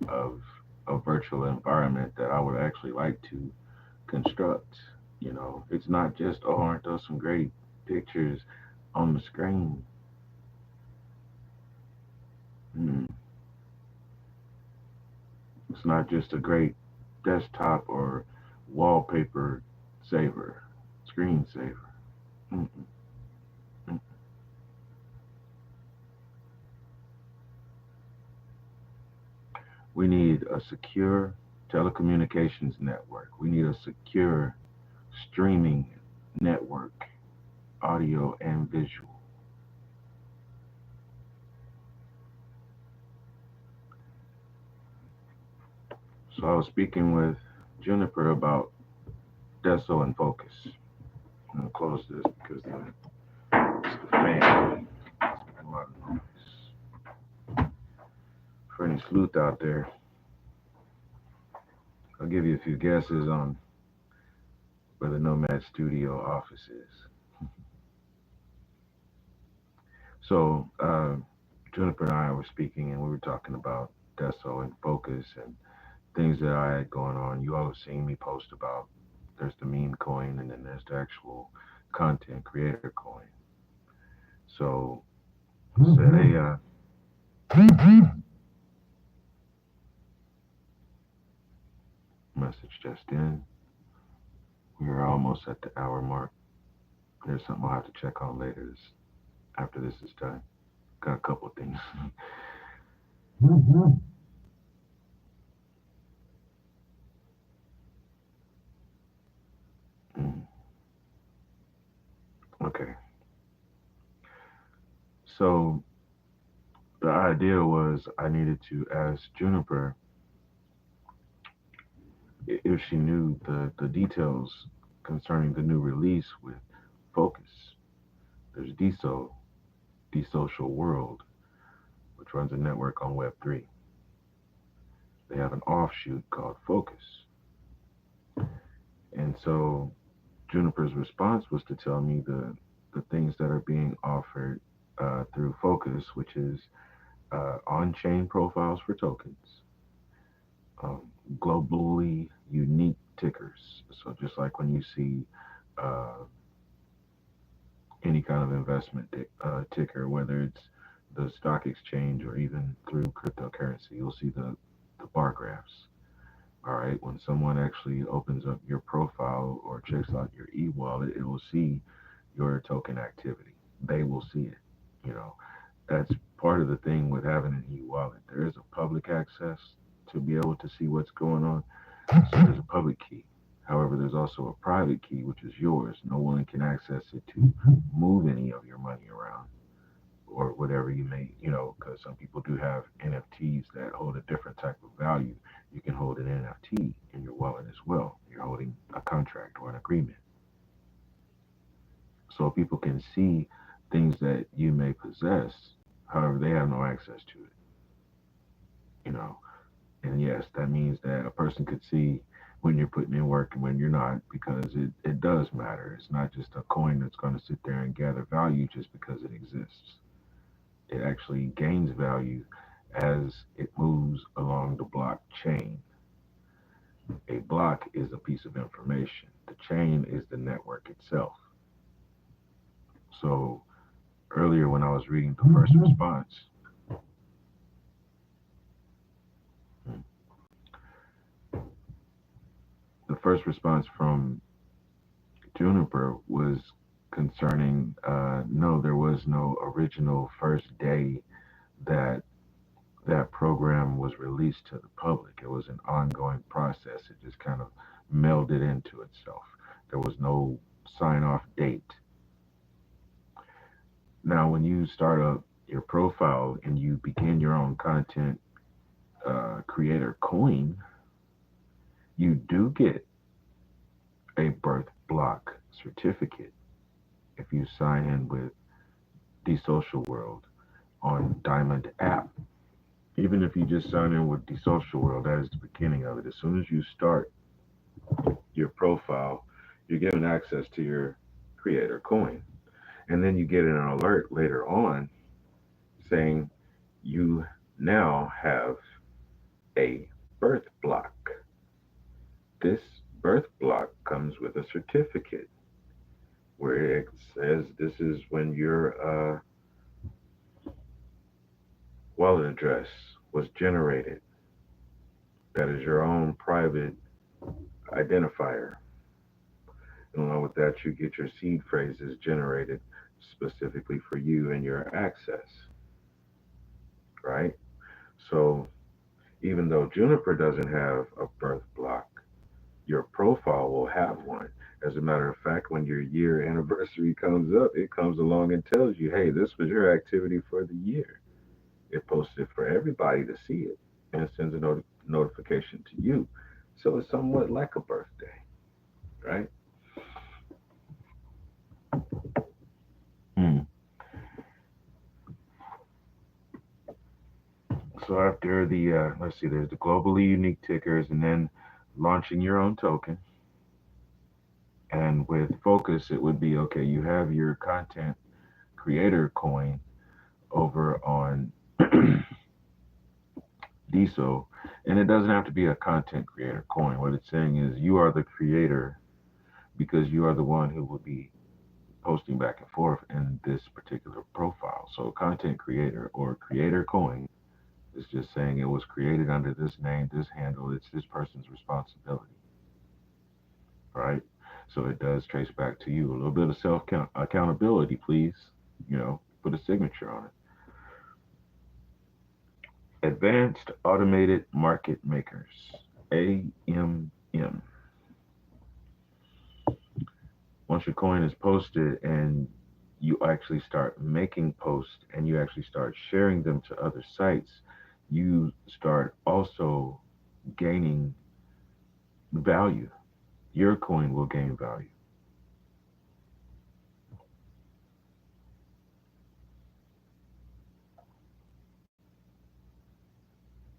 of a virtual environment that I would actually like to construct. It's not just, oh, aren't those some great pictures on the screen? Hmm. It's not just a great desktop or wallpaper saver, screen saver. Mm-mm. Mm. We need a secure telecommunications network. We need a secure streaming network, audio and visual. So I was speaking with Juniper about Deso and Focus. I'm gonna close this because it's the fan. A lot of noise. For any sleuth out there, I'll give you a few guesses on where the Nomad Studio office is. So Juniper and I were speaking, and we were talking about Deso and Focus and things that I had going on. You all have seen me post about. There's the meme coin, and then there's the actual content creator coin. So I said, hey, message just in. We're almost at the hour mark. There's something I'll have to check on later after this is done. Got a couple of things. Mm, okay. So the idea was I needed to ask Juniper if she knew the details concerning the new release with Focus. There's DSO, The Social World, which runs a network on Web3. They have an offshoot called Focus. And so Juniper's response was to tell me the things that are being offered through Focus, which is on-chain profiles for tokens, um, globally unique tickers. So just like when you see uh, any kind of investment ticker, whether it's the stock exchange or even through cryptocurrency, you'll see the bar graphs. All right, when someone actually opens up your profile or checks out your e-wallet, it will see your token activity. They will see it. You know, that's part of the thing with having an e-wallet. There is a public access to be able to see what's going on. So there's a public key. However, there's also a private key, which is yours. No one can access it to move any of your money around or whatever you may, because some people do have NFTs that hold a different type of value. You can hold an NFT in your wallet as well. You're holding a contract or an agreement. So people can see things that you may possess. However, they have no access to it, you know. And yes, that means that a person could see when you're putting in work and when you're not, because it does matter. It's not just a coin that's going to sit there and gather value just because it exists. It actually gains value as it moves along the blockchain. A block is a piece of information. The chain is the network itself. So earlier when I was reading the first response, the first response from Juniper was concerning, no, there was no original first day that that program was released to the public. It was an ongoing process. It just kind of melded into itself. There was no sign off date. Now, when you start up your profile and you begin your own content creator coin, you do get a birth block certificate if you sign in with the social world on Diamond app. Even if you just sign in with the social world, that is the beginning of it. As soon as you start your profile, you're given access to your creator coin. And then you get an alert later on saying you now have a birth block. This birth block comes with a certificate where it says this is when your wallet address was generated. That is your own private identifier. And along with that, you get your seed phrases generated specifically for you and your access, right? So even though Juniper doesn't have a birth block, your profile will have one. As a matter of fact, when your year anniversary comes up, it comes along and tells you, hey, this was your activity for the year. It posts it for everybody to see it and sends a notification to you. So it's somewhat like a birthday, right? Hmm. So after the, let's see, there's the globally unique tickers and then launching your own token. And with focus, it would be okay, you have your content creator coin over on DSO. And it doesn't have to be a content creator coin. What it's saying is you are the creator because you are the one who will be posting back and forth in this particular profile. So content creator or creator coin is just saying it was created under this name, this handle. It's this person's responsibility, right? So it does trace back to you. A little bit of self accountability, please. Put a signature on it. Advanced Automated Market Makers, AMM. Once your coin is posted and you actually start making posts and you actually start sharing them to other sites, you start also gaining value. Your coin will gain value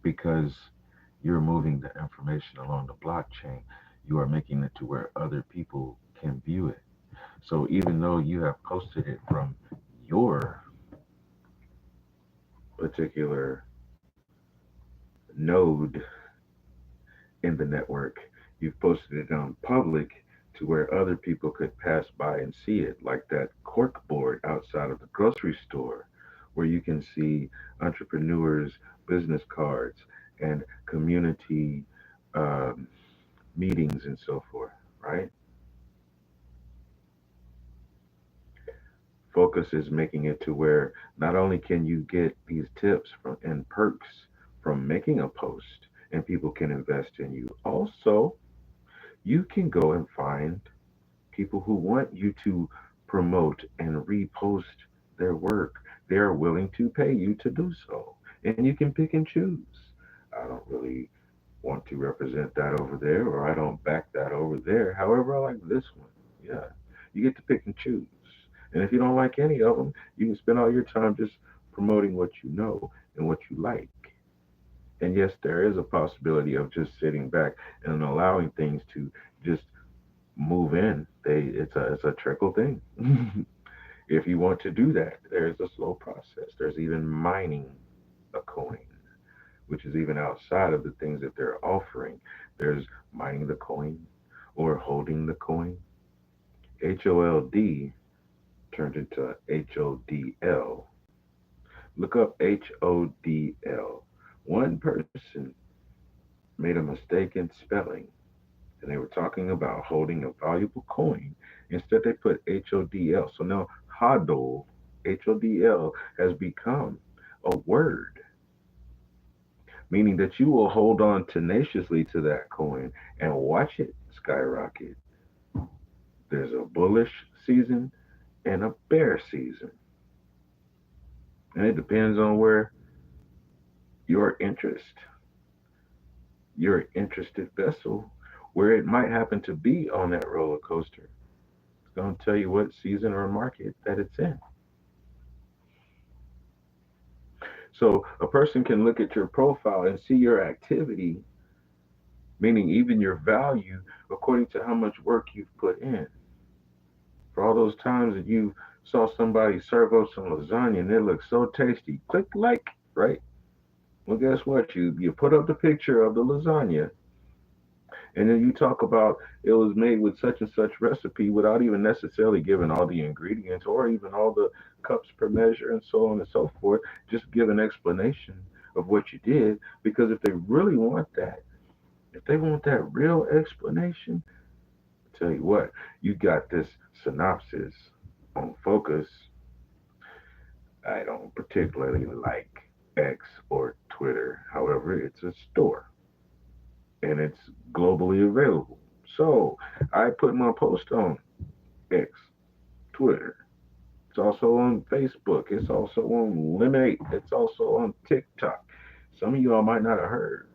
because you're moving the information along the blockchain. You are making it to where other people can view it. So even though you have posted it from your particular node in the network, you've posted it on public to where other people could pass by and see it, like that cork board outside of the grocery store, where you can see entrepreneurs' business cards and community um, meetings and so forth, right? Focus is making it to where not only can you get these tips from and perks from making a post and people can invest in you, also you can go and find people who want you to promote and repost their work. They're willing to pay you to do so. And you can pick and choose. I don't really want to represent that over there, or I don't back that over there. However, I like this one. Yeah. You get to pick and choose. And if you don't like any of them, you can spend all your time just promoting what you know and what you like. And yes, there is a possibility of just sitting back and allowing things to just move in. It's a trickle thing. If you want to do that, there's a slow process. There's even mining a coin, which is even outside of the things that they're offering. There's mining the coin or holding the coin. HOLD turned into HODL. Look up HODL. One person made a mistake in spelling, and they were talking about holding a valuable coin, Instead, they put HODL. So now HODL, HODL, has become a word, meaning that you will hold on tenaciously to that coin and watch it skyrocket. There's a bullish season and a bear season. And it depends on where your interest, your interested vessel, where it might happen to be on that roller coaster. It's going to tell you what season or market that it's in. So a person can look at your profile and see your activity, meaning even your value, according to how much work you've put in. For all those times that you saw somebody serve up some lasagna and it looked so tasty, click like, right? Well, guess what? You put up the picture of the lasagna, and then you talk about it was made with such and such recipe without even necessarily giving all the ingredients or even all the cups per measure and so on and so forth. Just give an explanation of what you did, because if they really want that, if they want that real explanation, I tell you what, you got this synopsis on Focus. I don't particularly like X or Twitter. However, it's a store and it's globally available. So I put my post on X, Twitter. It's also on Facebook. It's also on Lemonade. It's also on TikTok. Some of y'all might not have heard.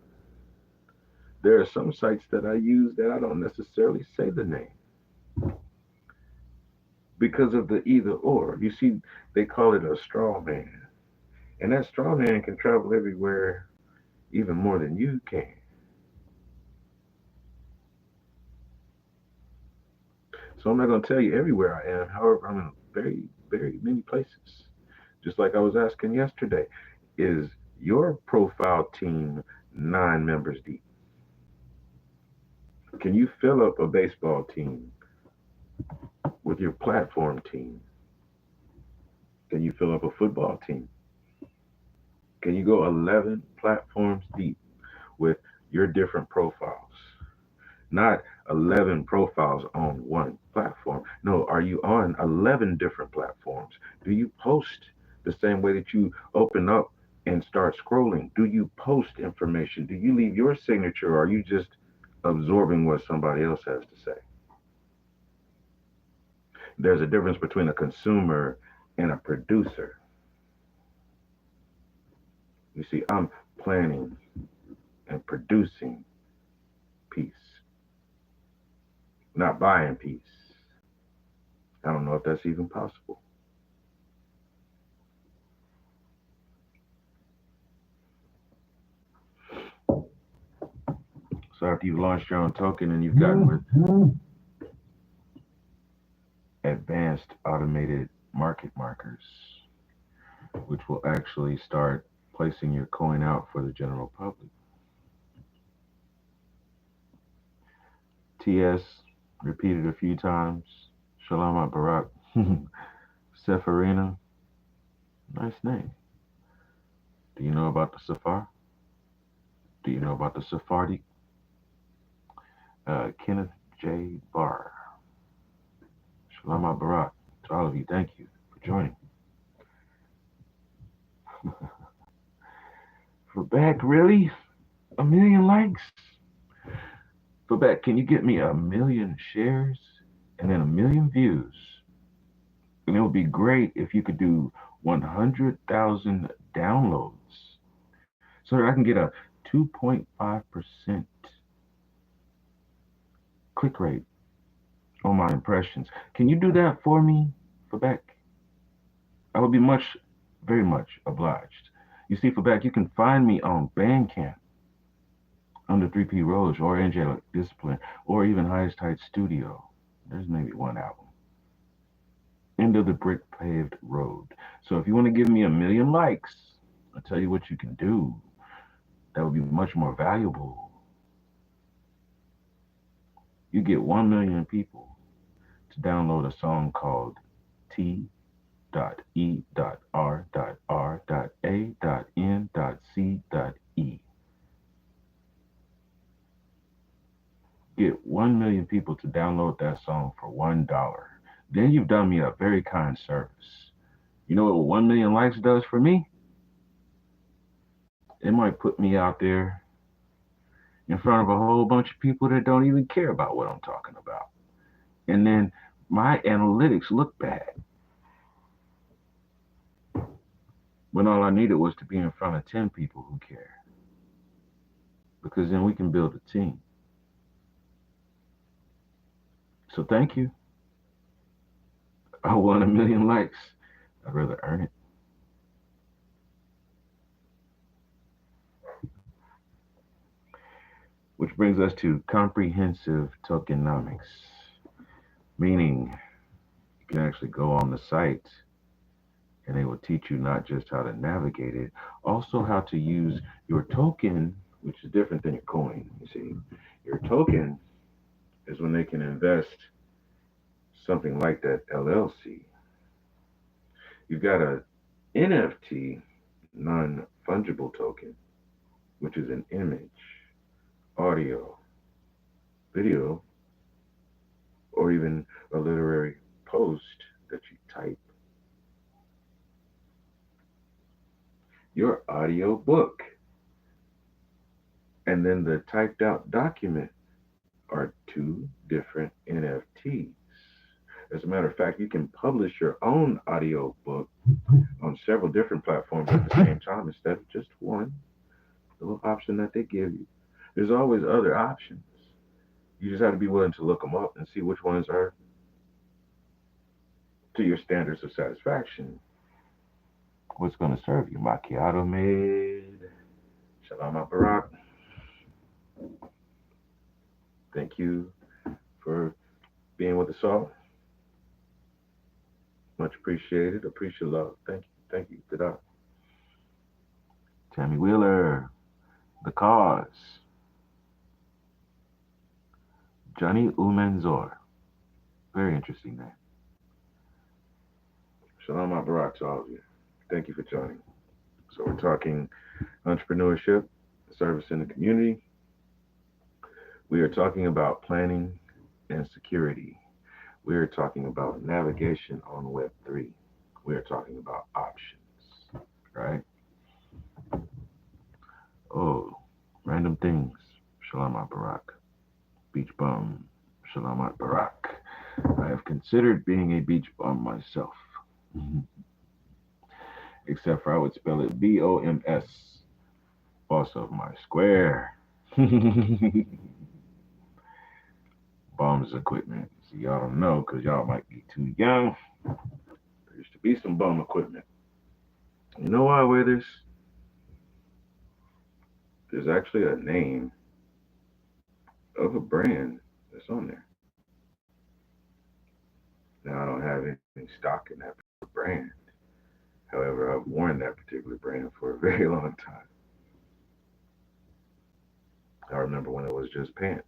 There are some sites that I use that I don't necessarily say the name because of the either or. You see, they call it a straw man. And that straw man can travel everywhere even more than you can. So I'm not going to tell you everywhere I am. However, I'm in very, very many places. Just like I was asking yesterday, is your profile team 9 members deep? Can you fill up a baseball team with your platform team? Can you fill up a football team? Can you go 11 platforms deep with your different profiles? Not 11 profiles on one platform. No, are you on 11 different platforms? Do you post the same way that you open up and start scrolling? Do you post information? Do you leave your signature, or are you just absorbing what somebody else has to say? There's a difference between a consumer and a producer. You see, I'm planning and producing peace, not buying peace. I don't know if that's even possible. So after you've launched your own token and you've gotten with advanced automated market markers, which will actually start placing your coin out for the general public. TS repeated a few times. Shalom Barak. Sepharina, nice name. Do you know about the Safar? Do you know about the Sephardic? Kenneth J. Barr. Shalom Barak. To all of you, thank you for joining. For back, really? A million likes? For back, can you get me a million shares and then a million views? And it would be great if you could do 100,000 downloads so that I can get a 2.5% click rate on my impressions. Can you do that for me, Quebec? I would be very much obliged. You see, Quebec, you can find me on Bandcamp under 3P Rose or Angelic Discipline or even Highest Heights Studio. There's maybe one album. End of the brick paved road. So if you want to give me a million likes, I'll tell you what you can do. That would be much more valuable. You get 1 million people to download a song called T.E.R.R.A.N.C.E. get 1 million people to download that song for $1. Then you've done me a very kind service. You know what 1 million likes does for me? It might put me out there in front of a whole bunch of people that don't even care about what I'm talking about. And then my analytics look bad when all I needed was to be in front of 10 people who care. Because then we can build a team. So thank you. I want 1 million likes. I'd rather earn it. Which brings us to comprehensive tokenomics, meaning you can actually go on the site and they will teach you not just how to navigate it, also how to use your token, which is different than your coin. You see, your token is when they can invest something like that LLC. You've got a NFT, non fungible token, which is an image, audio, video, or even a literary post that you type. Your audio book and then the typed out document are two different NFTs. As a matter of fact, you can publish your own audio book on several different platforms at the same time instead of just one, the little option that they give you. There's always other options. You just have to be willing to look them up and see which ones are to your standards of satisfaction. What's going to serve you? Macchiato made. Shalom Barak. Thank you for being with us all. Much appreciated. Appreciate love. Thank you. Thank you. Good up. Tammy Wheeler. The Cause. Johnny Umenzor. Very interesting name. Shalom Barak to all of you. Thank you for joining. So we're talking entrepreneurship, service in the community. We are talking about planning and security. We are talking about navigation on Web3. We are talking about options, right? Oh, random things. Shalom Barak. Beach bum. Shalom Barak. I have considered being a beach bum myself. Except for I would spell it BOMS. Boss of my square. Bums equipment. See, y'all don't know because y'all might be too young. There used to be some bum equipment. You know why I wear this? There's actually a name of a brand that's on there. Now, I don't have any stock in that brand. However, I've worn that particular brand for a very long time. I remember when it was just pants.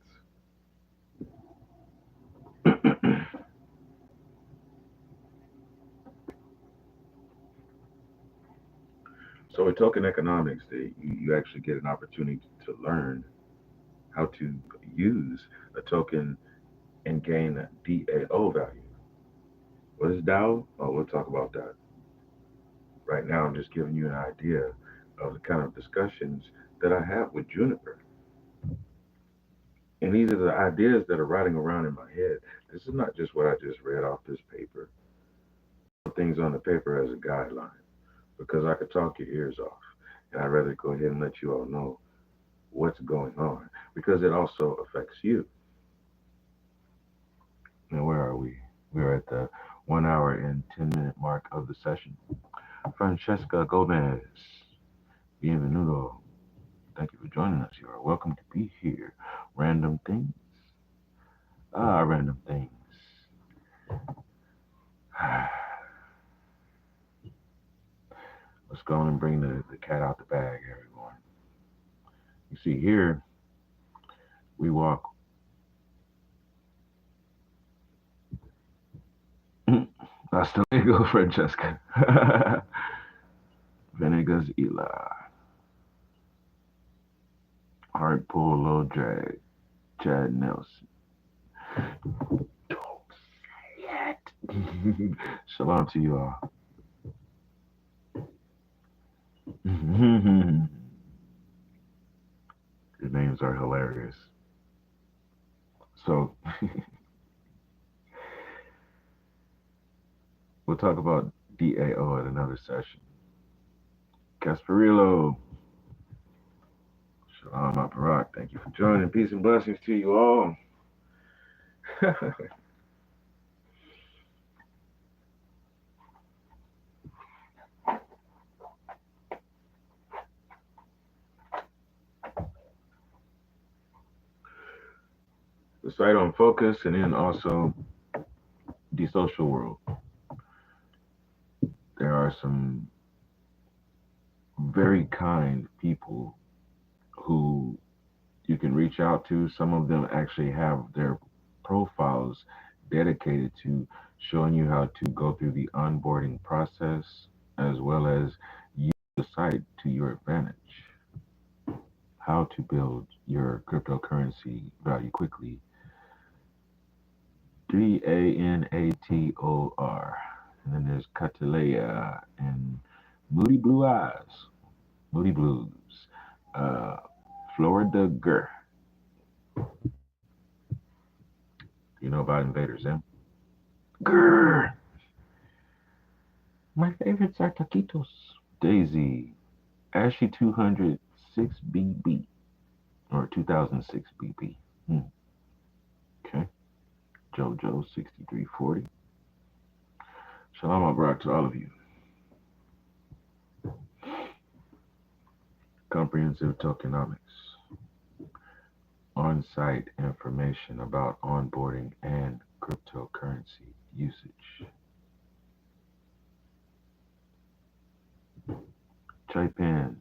So with token economics, you actually get an opportunity to learn how to use a token and gain a DAO value. What is DAO? Oh, we'll talk about that. Right now, I'm just giving you an idea of the kind of discussions that I have with Juniper. And these are the ideas that are riding around in my head. This is not just what I just read off this paper. Things on the paper as a guideline because I could talk your ears off. And I'd rather go ahead and let you all know what's going on because it also affects you. Now, where are we? We're at the 1 hour and 10-minute mark of the session. Francesca Gomez, bienvenido. Thank you for joining us. You are welcome to be here. Random things. Random things. Let's go on and bring the cat out the bag, everyone. You see here, we walk. Hasta luego, Francesca. Venegas Ela. Hard pull, low drag. Chad Nelson. Don't say it. Shalom to you all. Your names are hilarious. So we'll talk about DAO at another session. Gasparillo. Shalom Aparak. Thank you for joining. Peace and blessings to you all. The site on focus and then also the social world. There are some very kind people who you can reach out to. Some of them actually have their profiles dedicated to showing you how to go through the onboarding process as well as use the site to your advantage. How to build your cryptocurrency value quickly. DANATOR. And then there's Katalea and Moody Blue Eyes. Moody Blues. Uh, Florida Gur. You know about Invaders Zim? Grr. My favorites are taquitos. Daisy. Ashy 206BB. Or 2006BB. Okay. JoJo 6340. Shalom Abrak to all of you. Comprehensive tokenomics. On-site information about onboarding and cryptocurrency usage. Chaipan,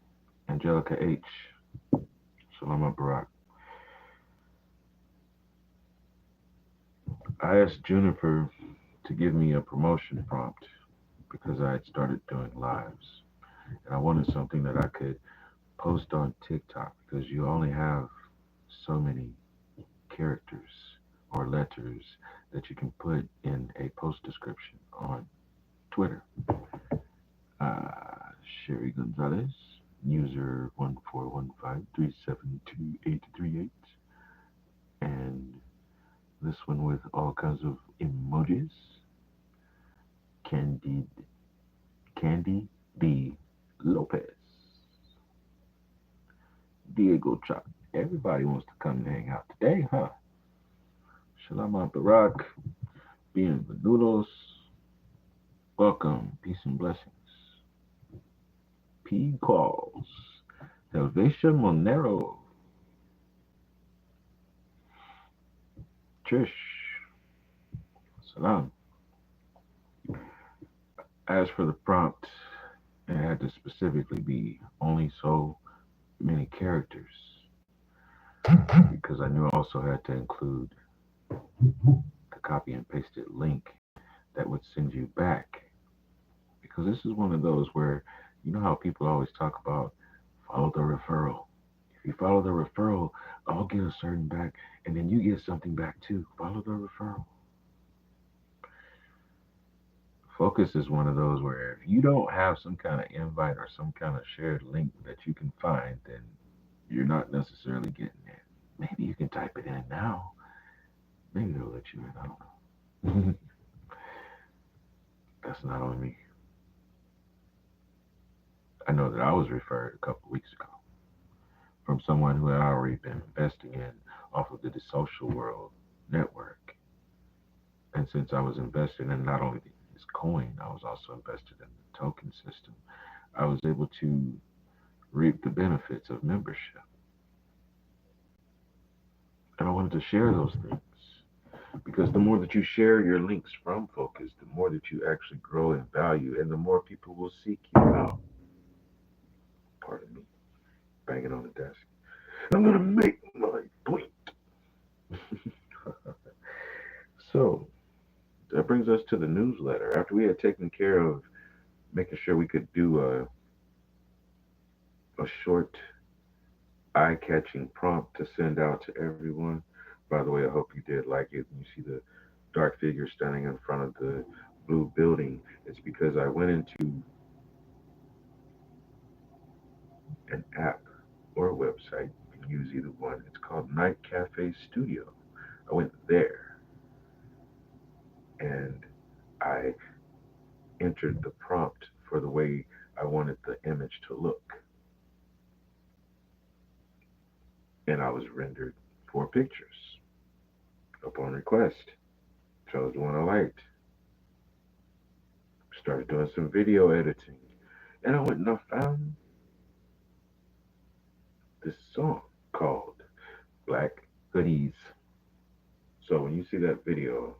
Angelica H. Shalom Barak. I asked Juniper to give me a promotion prompt because I had started doing lives. And I wanted something that I could post on TikTok because you only have so many characters or letters that you can put in a post description on Twitter. Sherry Gonzalez, user 14153728838, and this one with all kinds of emojis. Candy B. Lopez, Diego Chop. Everybody wants to come and hang out today, huh? Shalom Barak, bienvenidos. Welcome, peace and blessings. P calls. Helvetia Monero. Trish. Salam. As for the prompt, it had to specifically be only so many characters because I knew I also had to include the copy and pasted link that would send you back. Because this is one of those where, you know how people always talk about follow the referral. If you follow the referral, I'll get a certain back, and then you get something back too. Follow the referral. Focus is one of those where if you don't have some kind of invite or some kind of shared link that you can find, then you're not necessarily getting it. Maybe you can type it in now. Maybe they'll let you in. I don't know. That's not on me. I know that I was referred a couple of weeks ago from someone who had already been investing in off of the social world network. And since I was invested in not only his coin, I was also invested in the token system. I was able to reap the benefits of membership. And I wanted to share those things because the more that you share your links from Focus, the more that you actually grow in value and the more people will seek you out. Pardon me, banging on the desk. I'm going to make my point. So that brings us to the newsletter. After we had taken care of making sure we could do a short eye catching prompt to send out to everyone, By the way, I hope you did like it. You see the dark figure standing in front of the blue building. It's because I went into an app or a website. You can use either one. It's called Night Cafe Studio. I went there and I entered the prompt for the way I wanted the image to look, and I was rendered four pictures upon request. Chose the one I liked. Started doing some video editing, and I went and I found this song called Black Hoodies. So when you see that video,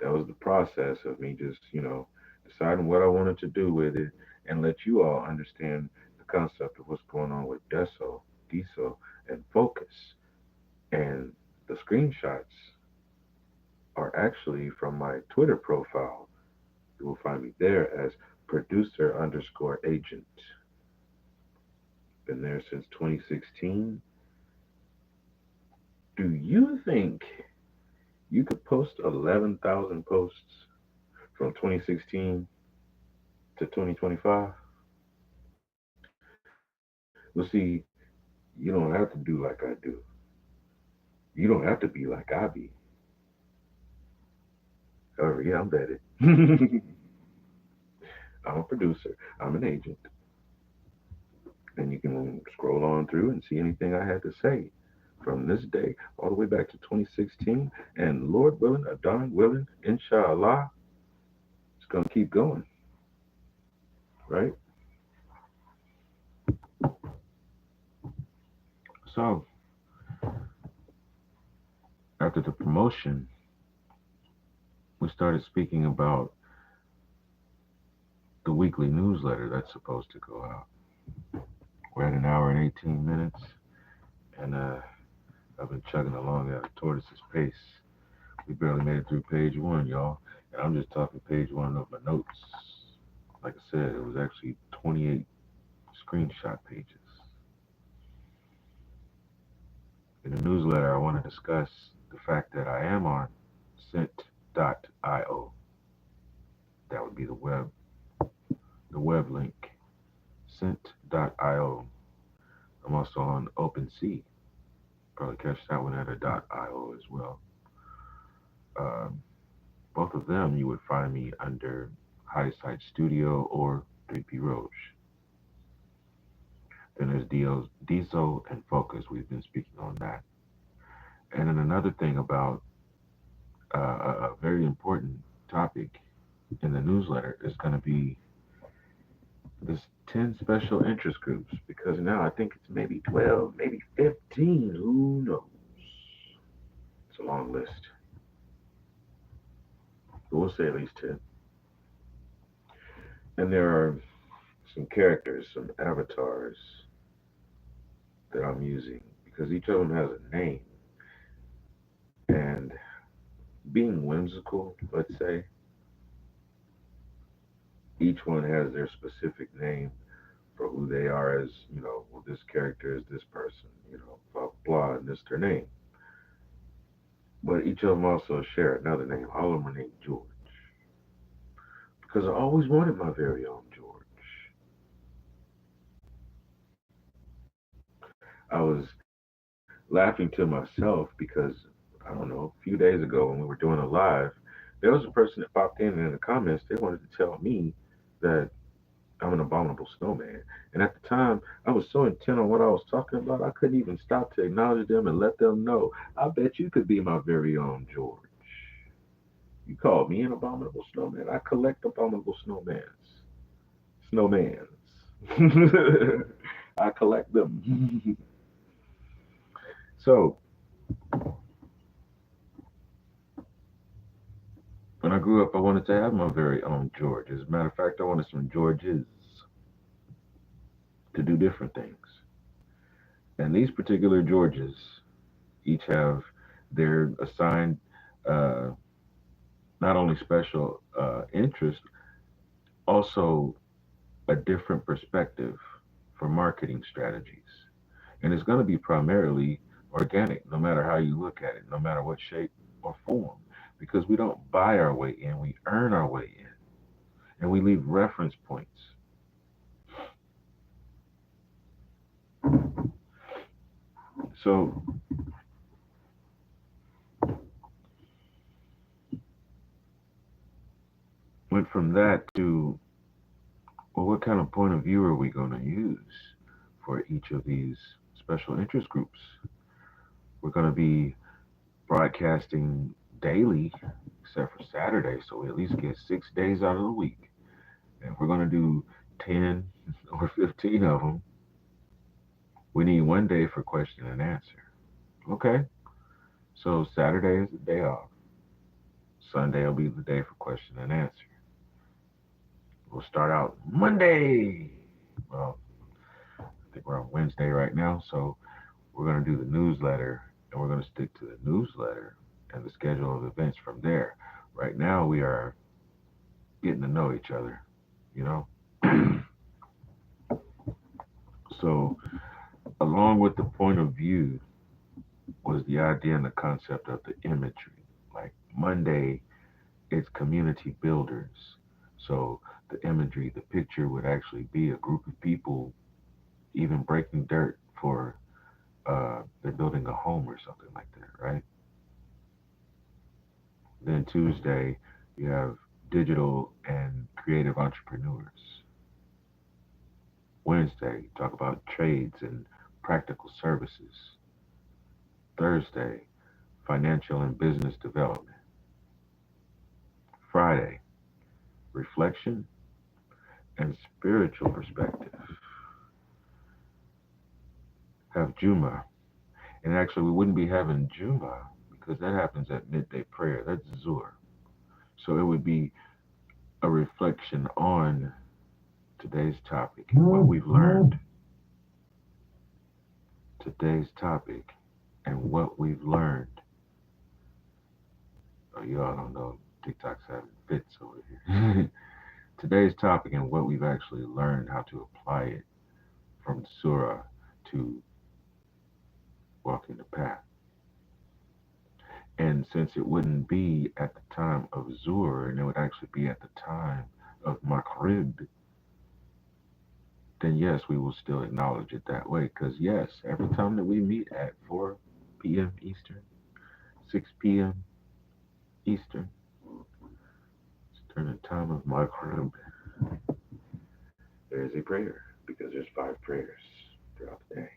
that was the process of me just, deciding what I wanted to do with it and let you all understand the concept of what's going on with Deso, and Focus. And the screenshots are actually from my Twitter profile. You will find me there as producer underscore agent. Been there since 2016. Do you think you could post 11,000 posts from 2016 to 2025? Well, see, you don't have to do like I do. You don't have to be like I be. However, yeah, I'm vetted. I'm a producer. I'm an agent. And you can scroll on through and see anything I had to say from this day all the way back to 2016. And Lord willing, Adon willing, inshallah, it's going to keep going, right? So after the promotion, we started speaking about the weekly newsletter that's supposed to go out. We're at an hour and 18 minutes, and I've been chugging along at a tortoise's pace. We barely made it through page one, y'all, and I'm just talking page one of my notes. Like I said, it was actually 28 screenshot pages. In the newsletter, I want to discuss the fact that I am on scent.io. That would be the web link, scent.io. I'm also on OpenSea. Probably catch that one at a .io as well. Um, Both of them you would find me under High Side Studio or 3P Roche. Then there's Diesel and Focus. We've been speaking on that. And then another thing about a very important topic in the newsletter is going to be this 10 special interest groups, because now I think it's maybe 12, maybe 15. Who knows? It's a long list. But we'll say at least 10. And there are some characters, some avatars that I'm using because each of them has a name. And being whimsical, let's say, each one has their specific name for who they are as, well, this character is this person, blah, blah, and this their name. But each of them also share another name. All of them are named George. Because I always wanted my very own George. I was laughing to myself because, I don't know, a few days ago when we were doing a live, there was a person that popped in the comments. They wanted to tell me that I'm an abominable snowman. And at the time, I was so intent on what I was talking about, I couldn't even stop to acknowledge them and let them know. I bet you could be my very own George. You called me an abominable snowman. I collect abominable snowmans. Snowmans. I collect them. So, when I grew up, I wanted to have my very own George. As a matter of fact, I wanted some Georges to do different things. And these particular Georges each have their assigned uh, not only special interest, also a different perspective for marketing strategies. And it's going to be primarily organic, no matter how you look at it, no matter what shape or form, because we don't buy our way in, we earn our way in, and we leave reference points. So, went from that to, well, what kind of point of view are we going to use for each of these special interest groups? We're going to be broadcasting daily, except for Saturday, so we at least get 6 days out of the week. And if we're going to do 10 or 15 of them, we need one day for question and answer. Okay, so Saturday is the day off. Sunday will be the day for question and answer. We'll start out Monday. Well, I think we're on Wednesday right now, so we're going to do the newsletter, and we're going to stick to the newsletter and the schedule of events from there. Right now, we are getting to know each other, you know? So, along with the point of view was the idea and the concept of the imagery. Like Monday, it's community builders. So, the imagery, the picture would actually be a group of people even breaking dirt for they're building a home or something like that, right? Then Tuesday, you have digital and creative entrepreneurs. Wednesday, talk about trades and practical services. Thursday, financial and business development. Friday, reflection and spiritual perspective. Have Juma. And actually, we wouldn't be having Juma because that happens at midday prayer. That's Zuhr. So it would be a reflection on today's topic and what we've learned. Today's topic and what we've learned. Oh, you all don't know TikTok's having fits over here. Today's topic and what we've actually learned, how to apply it from Surah to walking the path. And since it wouldn't be at the time of Zuhr and it would actually be at the time of Maghrib, then yes, we will still acknowledge it that way. Because yes, every time that we meet at 4 p.m. Eastern, 6 p.m. Eastern, it's during the time of Maghrib, there is a prayer because there's 5 prayers throughout the day.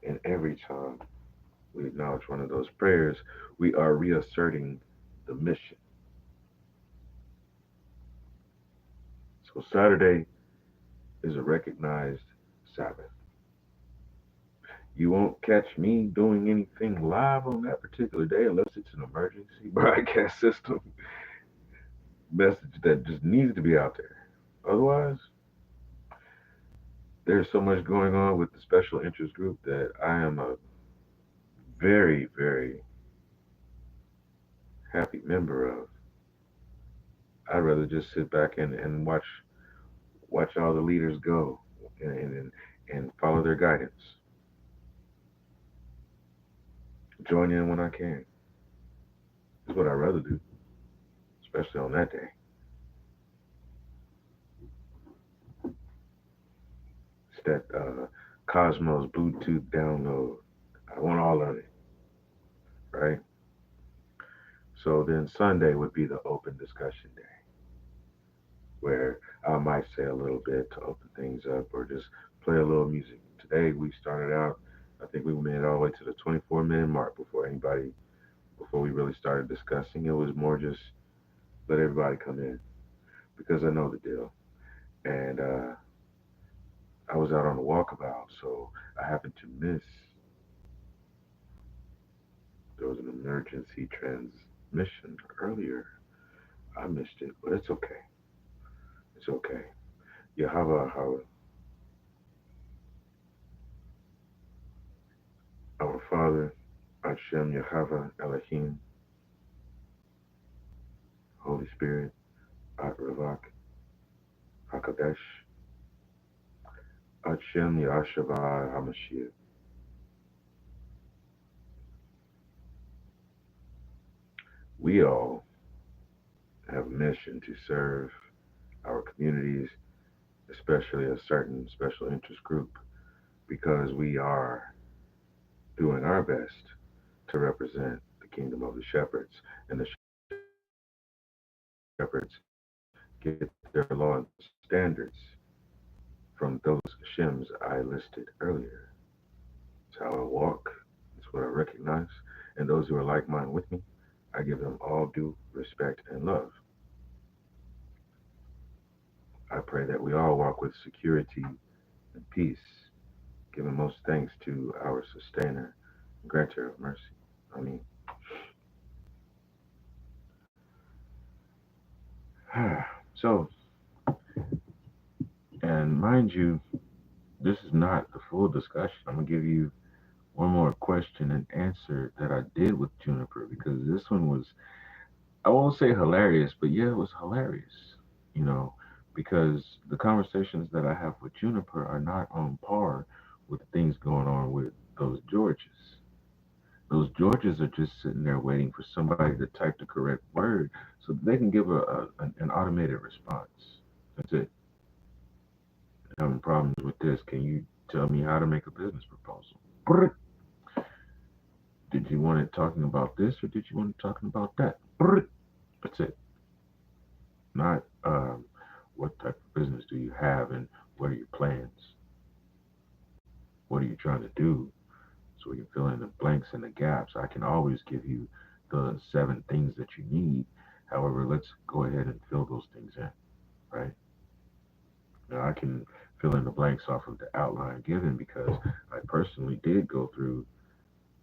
And every time we acknowledge one of those prayers, we are reasserting the mission. So Saturday is a recognized Sabbath. You won't catch me doing anything live on that particular day unless it's an emergency broadcast system message that just needs to be out there. Otherwise, there's so much going on with the special interest group that I am a very, very happy member of. I'd rather just sit back and watch all the leaders go and follow their guidance. Join in when I can. Is what I'd rather do, especially on that day. It's that Cosmos Bluetooth download. I want all of it, right? So then Sunday would be the open discussion day where I might say a little bit to open things up or just play a little music. Today we started out, I think we made it all the way to the 24-minute mark before we really started discussing. It was more just let everybody come in because I know the deal. And I was out on a walkabout, so I happened to miss. There was an emergency transmission earlier. I missed it, but it's okay. It's okay. Yahweh, our Father, Hashem, Yahweh, Elohim, Holy Spirit, At Ravak, Hakadesh, Hashem, Yahshua, HaMashiach. We all have a mission to serve our communities, especially a certain special interest group, because we are doing our best to represent the kingdom of the shepherds, and the shepherds get their law and standards from those shims I listed earlier. It's how I walk, it's what I recognize, and those who are like minded with me, I give them all due respect and love. I pray that we all walk with security and peace, giving most thanks to our sustainer and grantor of mercy. I mean, so, and mind you, this is not the full discussion. I'm gonna give you one more question and answer that I did with Juniper because this one was, I won't say hilarious, but yeah, it was hilarious. You know, because the conversations that I have with Juniper are not on par with the things going on with those Georges. Those Georges are just sitting there waiting for somebody to type the correct word so that they can give an automated response. That's it. Having problems with this. Can you tell me how to make a business proposal? Brrrt. Did you want it talking about this or did you want it talking about that? Brrrt. That's it. Not what type of business do you have and what are your plans? What are you trying to do? So we can fill in the blanks and the gaps. I can always give you the 7 things that you need. However, let's go ahead and fill those things in, right? Now, I can fill in the blanks off of the outline given because I personally did go through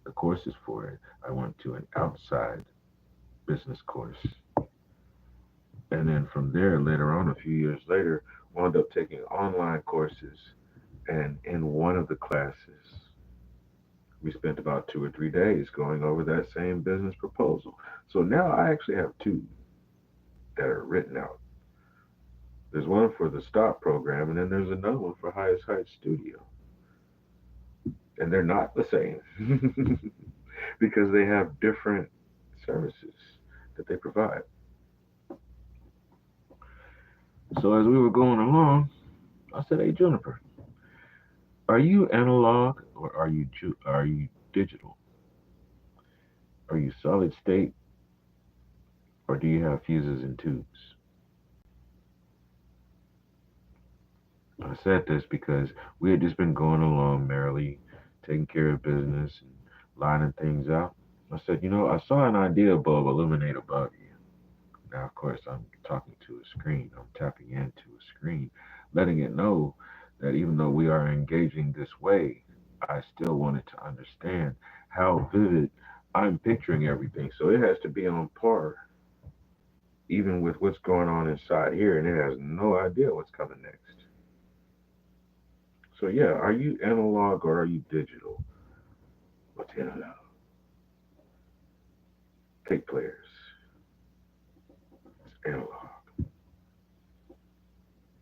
the courses for it. I went to an outside business course. And then from there, later on, a few years later, wound up taking online courses. And in one of the classes, we spent about 2 or 3 days going over that same business proposal. So now I actually have two that are written out. There's one for the stop program, and then there's another one for Highest Heights Studio. And they're not the same because they have different services that they provide. So as we were going along, I said, "Hey Juniper, are you analog or are you digital? Are you solid state or do you have fuses and tubes?" I said this because we had just been going along merrily, taking care of business and lining things out. I said, I saw an idea bulb illuminate above you. Now, of course, I'm talking to a screen. I'm tapping into a screen, letting it know that even though we are engaging this way, I still wanted to understand how vivid I'm picturing everything. So it has to be on par, even with what's going on inside here, and it has no idea what's coming next. So, yeah, are you analog or are you digital? What's analog? Tape players. It's analog.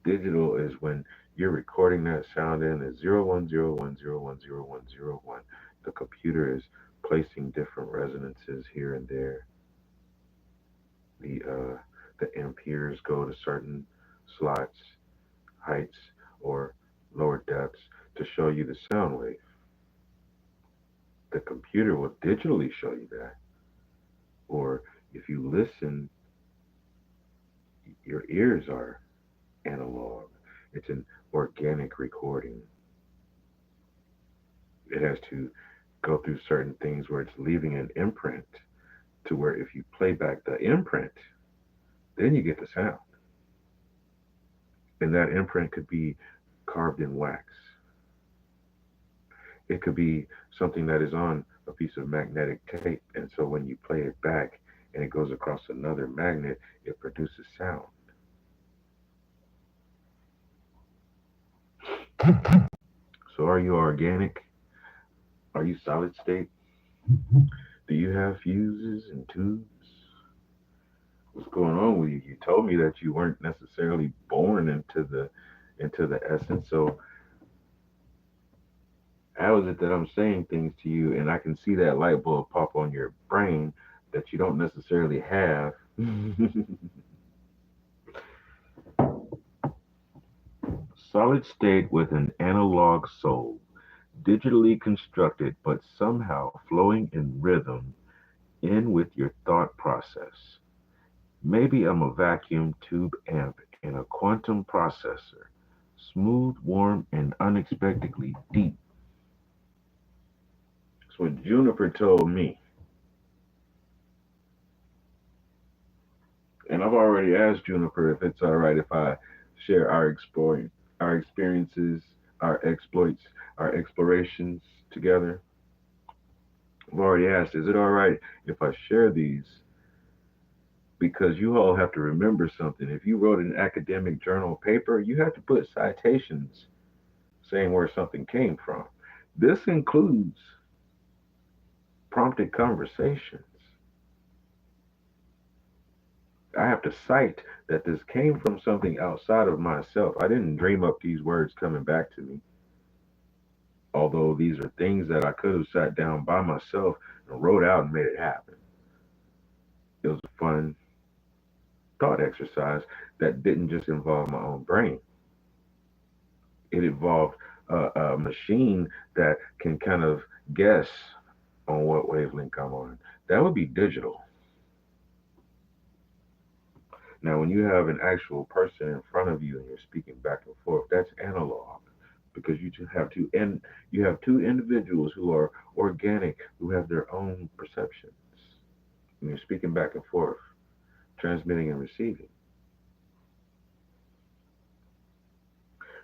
Digital is when you're recording that sound in at 0101010101. The computer is placing different resonances here and there. The amperes go to certain slots, heights, or lower depths to show you the sound wave. The computer will digitally show you that. Or if you listen, your ears are analog. It's an organic recording. It has to go through certain things where it's leaving an imprint to where if you play back the imprint, then you get the sound. And that imprint could be carved in wax. It could be something that is on a piece of magnetic tape. And so when you play it back and it goes across another magnet, it produces sound. So are you organic? Are you solid state? Do you have fuses and tubes? What's going on with you? You told me that you weren't necessarily born into the essence. So how is it that I'm saying things to you and I can see that light bulb pop on your brain, that you don't necessarily have. Solid state with an analog soul, digitally constructed but somehow flowing in rhythm in with your thought process. Maybe I'm a vacuum tube amp in a quantum processor, smooth, warm, and unexpectedly deep. That's what Juniper told me. And I've already asked Juniper if it's all right if I share our experiences, our exploits, our explorations together. I've already asked, is it all right if I share these? Because you all have to remember something. If you wrote an academic journal paper, you have to put citations saying where something came from. This includes prompted conversations. I have to cite that this came from something outside of myself. I didn't dream up these words coming back to me, although these are things that I could have sat down by myself and wrote out and made it happen. It was a fun thought exercise that didn't just involve my own brain. It involved a machine that can kind of guess on what wavelength I'm on. That would be digital. Now, when you have an actual person in front of you and you're speaking back and forth, that's analog because you have two individuals who are organic, who have their own perceptions. And you're speaking back and forth, transmitting and receiving.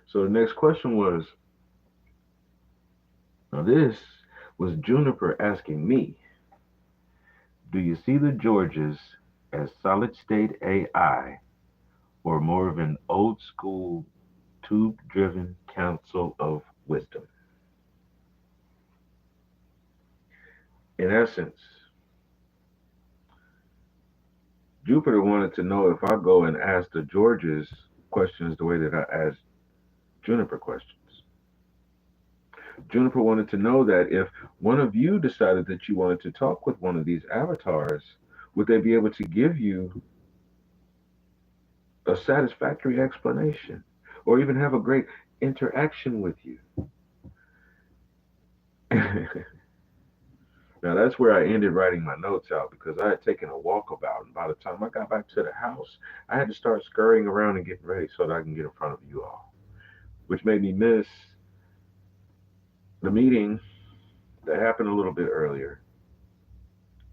So the next question was, now this was Juniper asking me, do you see the Georges as solid state AI or more of an old school tube driven council of wisdom? In essence, Jupiter wanted to know if I go and ask the Georges questions the way that I asked Juniper questions. Juniper wanted to know that if one of you decided that you wanted to talk with one of these avatars, would they be able to give you a satisfactory explanation or even have a great interaction with you? Now that's where I ended writing my notes out because I had taken a walkabout, and by the time I got back to the house, I had to start scurrying around and getting ready so that I can get in front of you all, which made me miss the meeting that happened a little bit earlier.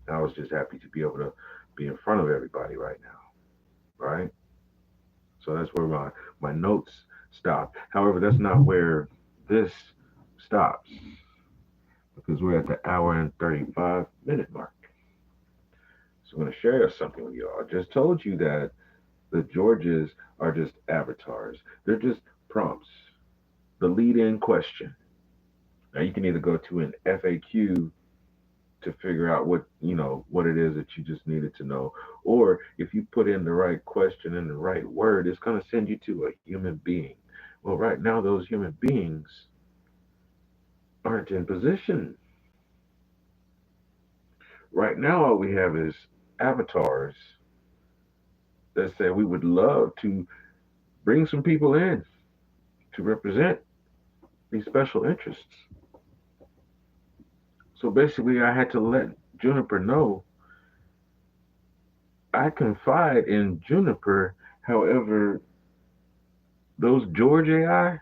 I was just happy to be able to be in front of everybody right now, right? So that's where my notes stop. However, that's not where this stops because we're at the hour and 35-minute mark. So I'm going to share something with you all. I just told you that the Georges are just avatars. They're just prompts. The lead-in question. Now you can either go to an FAQ to figure out what it is that you just needed to know, or if you put in the right question and the right word, it's going to send you to a human being. Well, right now those human beings aren't in position. Right now all we have is avatars that say we would love to bring some people in to represent these special interests. So basically, I had to let Juniper know I confide in Juniper. However, those George AI,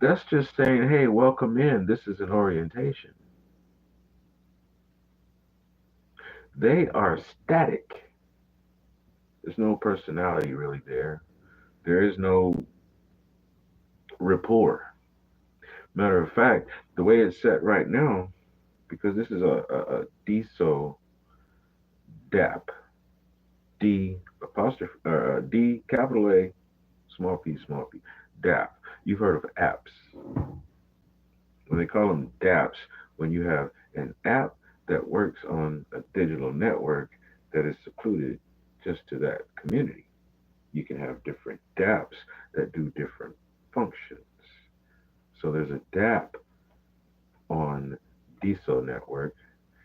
that's just saying, hey, welcome in. This is an orientation. They are static. There's no personality really there. There is no rapport. Matter of fact, the way it's set right now, because this is a DSO DAP, D apostrophe, D capital A, small p, DAP. You've heard of apps. When they call them dApps, when you have an app that works on a digital network that is secluded just to that community. You can have different dApps that do different functions. So there's a dApp on DSO network,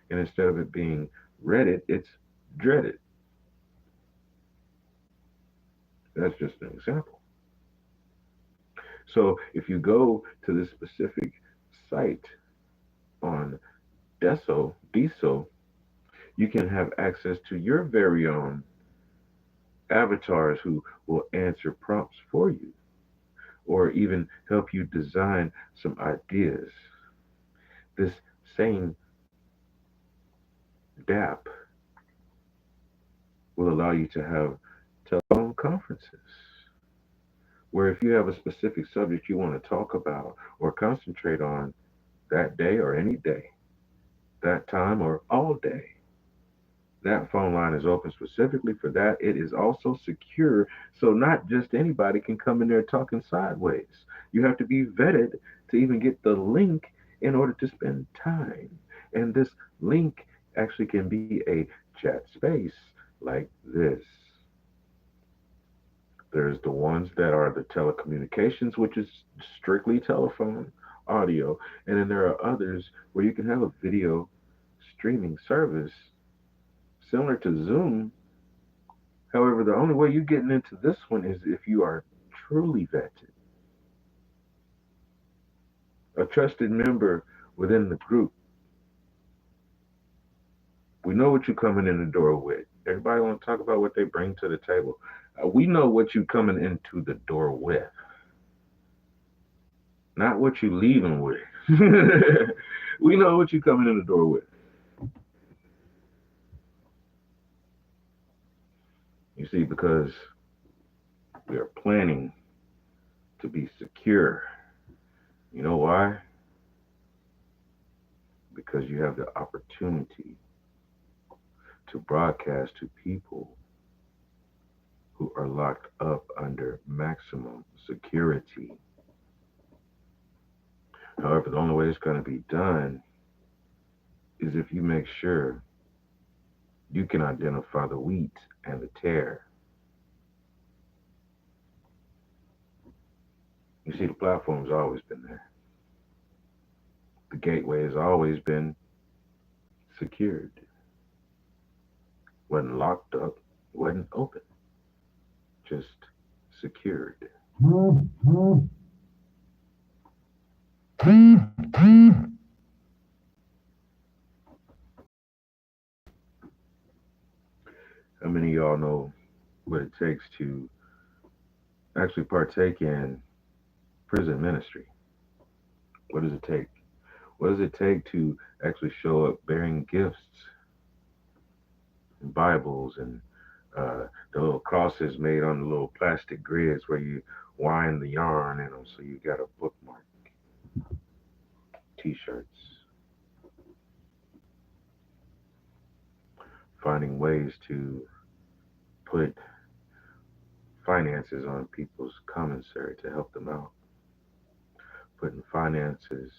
and instead of it being Reddit, it's dreaded. That's just an example. So if you go to this specific site on Deso, you can have access to your very own avatars who will answer prompts for you or even help you design some ideas. This same DAP will allow you to have telephone conferences where if you have a specific subject you want to talk about or concentrate on that day or any day, that time or all day, that phone line is open specifically for that. It is also secure, so not just anybody can come in there talking sideways. You have to be vetted to even get the link in order to spend time. And this link actually can be a chat space like this. There's the ones that are the telecommunications, which is strictly telephone audio. And then there are others where you can have a video streaming service similar to Zoom. However, the only way you're getting into this one is if you are truly vetted, a trusted member within the group. We know what you're coming in the door with. Everybody want to talk about what they bring to the table. We know what you're coming into the door with, not what you're leaving with. We know what you're coming in the door with. You see, because we are planning to be secure. You know why? Because you have the opportunity to broadcast to people who are locked up under maximum security. However, the only way it's going to be done is if you make sure you can identify the wheat and the tare. You see, the platform's always been there. The gateway has always been secured. Wasn't locked up, wasn't open, just secured. How many of y'all know what it takes to actually partake in prison ministry? What does it take? What does it take to actually show up bearing gifts and Bibles and the little crosses made on the little plastic grids where you wind the yarn in them so you got a bookmark, t-shirts, finding ways to put finances on people's commissary to help them out, putting finances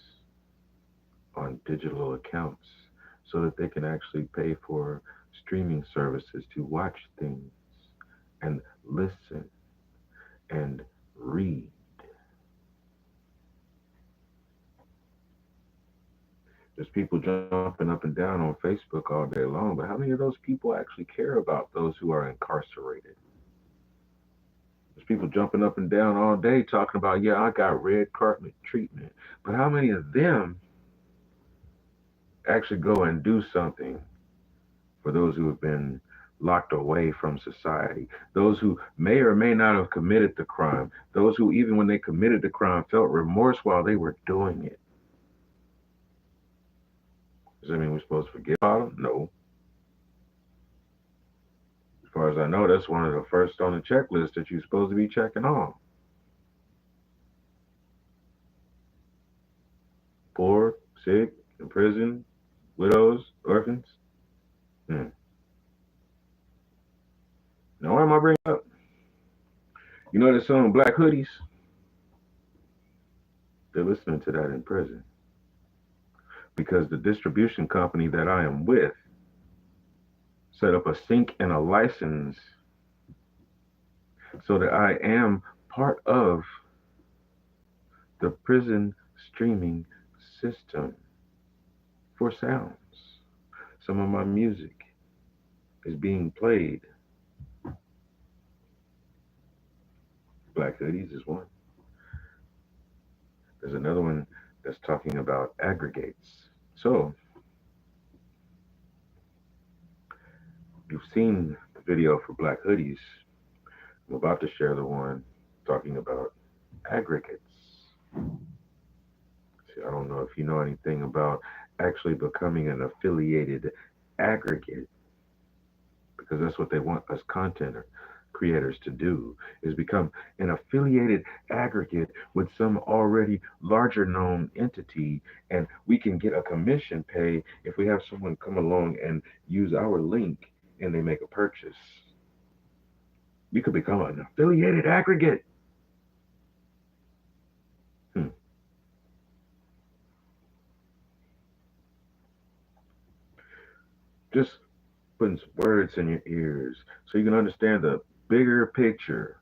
on digital accounts so that they can actually pay for streaming services to watch things and listen and read. There's people jumping up and down on Facebook all day long, but how many of those people actually care about those who are incarcerated? There's people jumping up and down all day talking about, yeah, I got red carpet treatment. But how many of them actually go and do something for those who have been locked away from society, those who may or may not have committed the crime, those who, even when they committed the crime, felt remorse while they were doing it? Does that mean we're supposed to forget about them? No. As far as I know, that's one of the first on the checklist that you're supposed to be checking on. Poor, sick, in prison, widows, orphans. Hmm. Now, why am I bringing up? You know that song Black Hoodies? They're listening to that in prison because the distribution company that I am with set up a sync and a license so that I am part of the prison streaming system for sounds. Some of my music, is being played. Black hoodies is one. There's another one that's talking about aggregates. So you've seen the video for black hoodies. I'm about to share the one talking about aggregates. See, I don't know if you know anything about actually becoming an affiliated aggregate, because that's what they want us content creators to do, is become an affiliated aggregate with some already larger known entity, and we can get a commission pay if we have someone come along and use our link and they make a purchase. You could become an affiliated aggregate. Hmm. Just putting some words in your ears so you can understand the bigger picture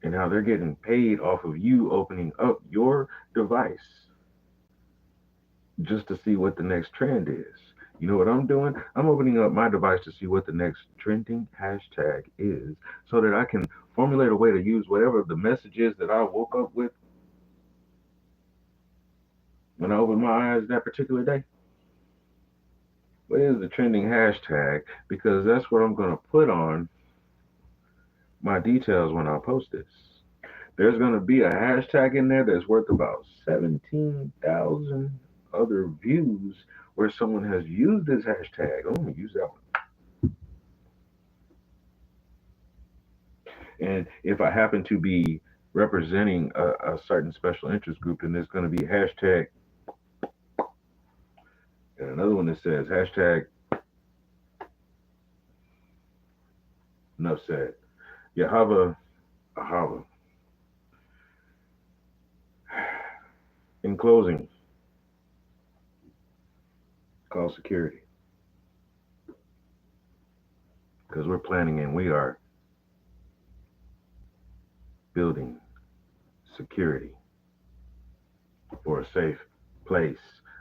and how they're getting paid off of you opening up your device just to see what the next trend is. You know what I'm doing? I'm opening up my device to see what the next trending hashtag is so that I can formulate a way to use whatever the message is that I woke up with when I opened my eyes that particular day. What is the trending hashtag? Because that's what I'm going to put on my details when I post this. There's going to be a hashtag in there that's worth about 17,000 other views where someone has used this hashtag. I'm going to use that one. And if I happen to be representing a certain special interest group, then there's going to be hashtag and another one that says hashtag enough said. Yahava Ahava. In closing, call security because we're planning and we are building security for a safe place,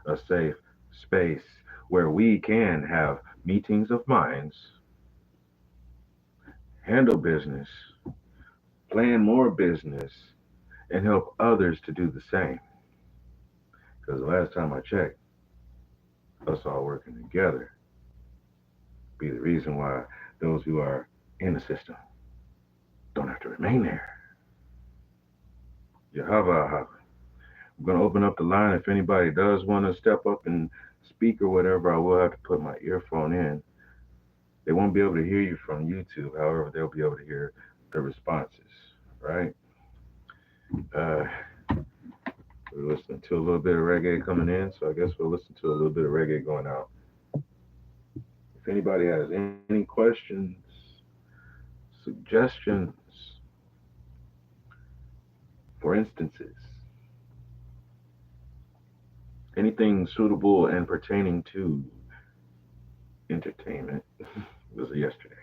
a safe space where we can have meetings of minds, handle business, plan more business, and help others to do the same. Because the last time I checked, us all working together be the reason why those who are in the system don't have to remain there. Yahava. I'm going to open up the line. If anybody does want to step up and speak or whatever, I will have to put my earphone in. They won't be able to hear you from YouTube. However, they'll be able to hear the responses, right? Uh, we're listening to a little bit of reggae coming in, so I guess we'll listen to a little bit of reggae going out. If anybody has any questions, suggestions, for instances, anything suitable and pertaining to entertainment, this is yesterday.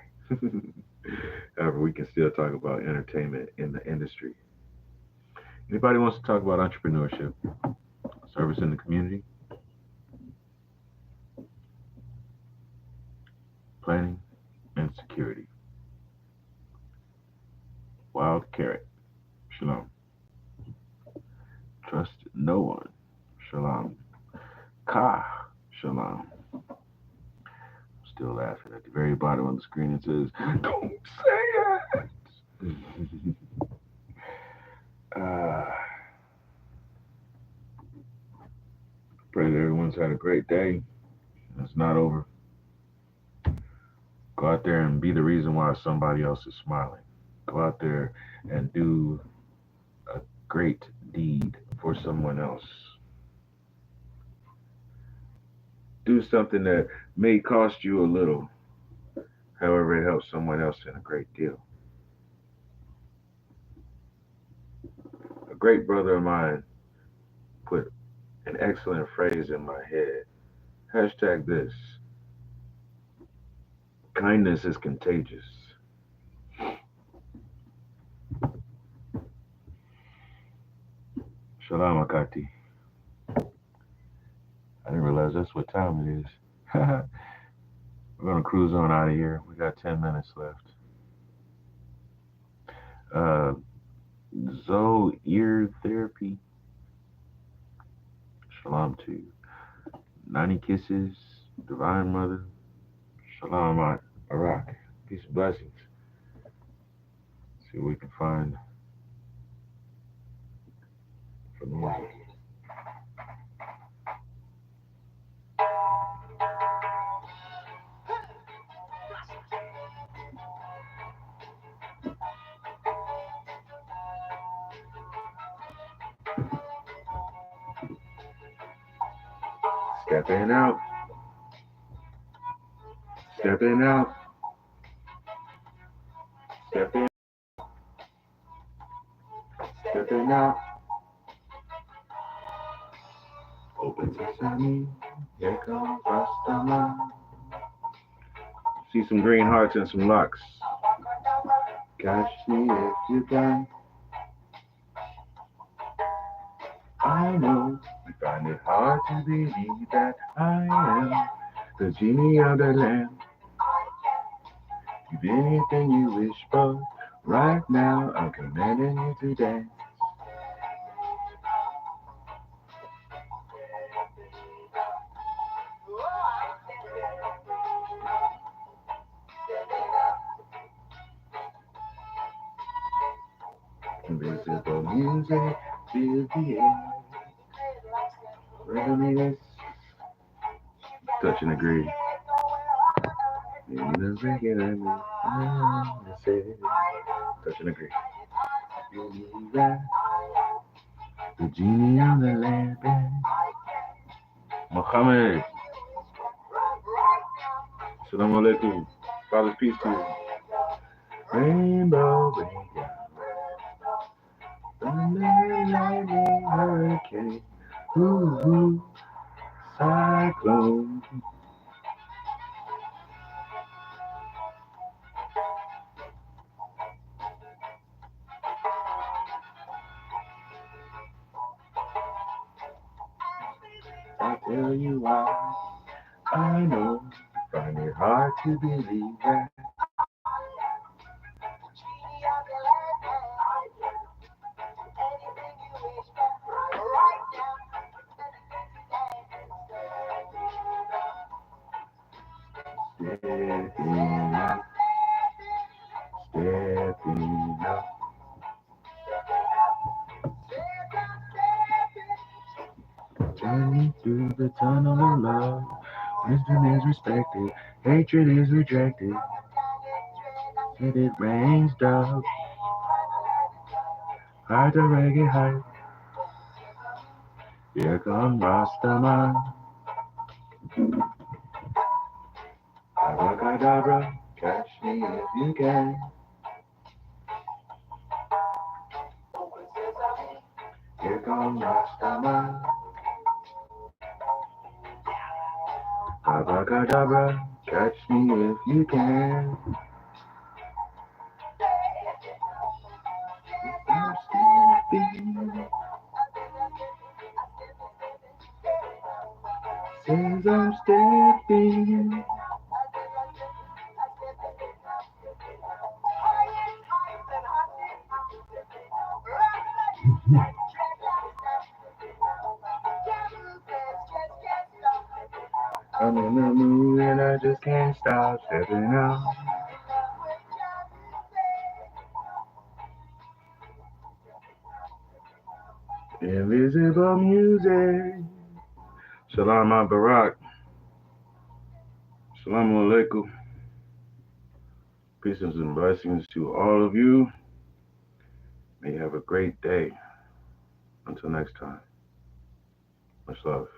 However, we can still talk about entertainment in the industry. Anybody wants to talk about entrepreneurship, service in the community, planning, and security? Wild carrot, shalom. Trust no one, shalom. Ka, shalom. Still laughing at the very bottom of the screen. It says, "Don't say it." uh, Pray that everyone's had a great day. It's not over. Go out there and be the reason why somebody else is smiling. Go out there and do a great deed for someone else. Do something that may cost you a little, however, it helps someone else in a great deal. A great brother of mine put an excellent phrase in my head. Hashtag this: kindness is contagious. Shalom, Akati. I didn't realize that's what time it is. We're gonna cruise on out of here. We got 10 minutes left. Uh, Zoe Ear Therapy. Shalom to you. 90 Kisses. Divine Mother. Shalom Arak. Peace and blessings. See what we can find for music. Stepping out, stepping out, stepping, stepping out. Open sesame, here comes Rastaman. See some green hearts and some locks. Catch me if you can. I know you find it hard to believe that I am the genie of the lamp. Give anything you wish for. Right now, I'm commanding you to dance. Invisible music fills the air. Rhythm touch and agree. In the regular mood, I say, touch and agree. You that the genie on the lamp. Muhammad, Assalamu alaikum. Father's peace to you. Rainbow, rainbow, thunder, lightning, hurricane, ooh, ooh, cyclone. I'll tell you why. I know you find it hard to believe that. Stepping out, stepping out. Journey through the tunnel of love. Wisdom is respected, hatred is rejected. And it rains down, hard to reggae hype. Here come Rastaman. Abracadabra, catch me if you can. Here come Rastaman. Abracadabra, catch me if you can. I'm stepping, says I'm stepping. I'm in the mood and I just can't stop stepping out. Invisible music. Shalom Barak. Assalamu alaikum. Peace and blessings to all of you. May you have a great day. Until next time. Much love.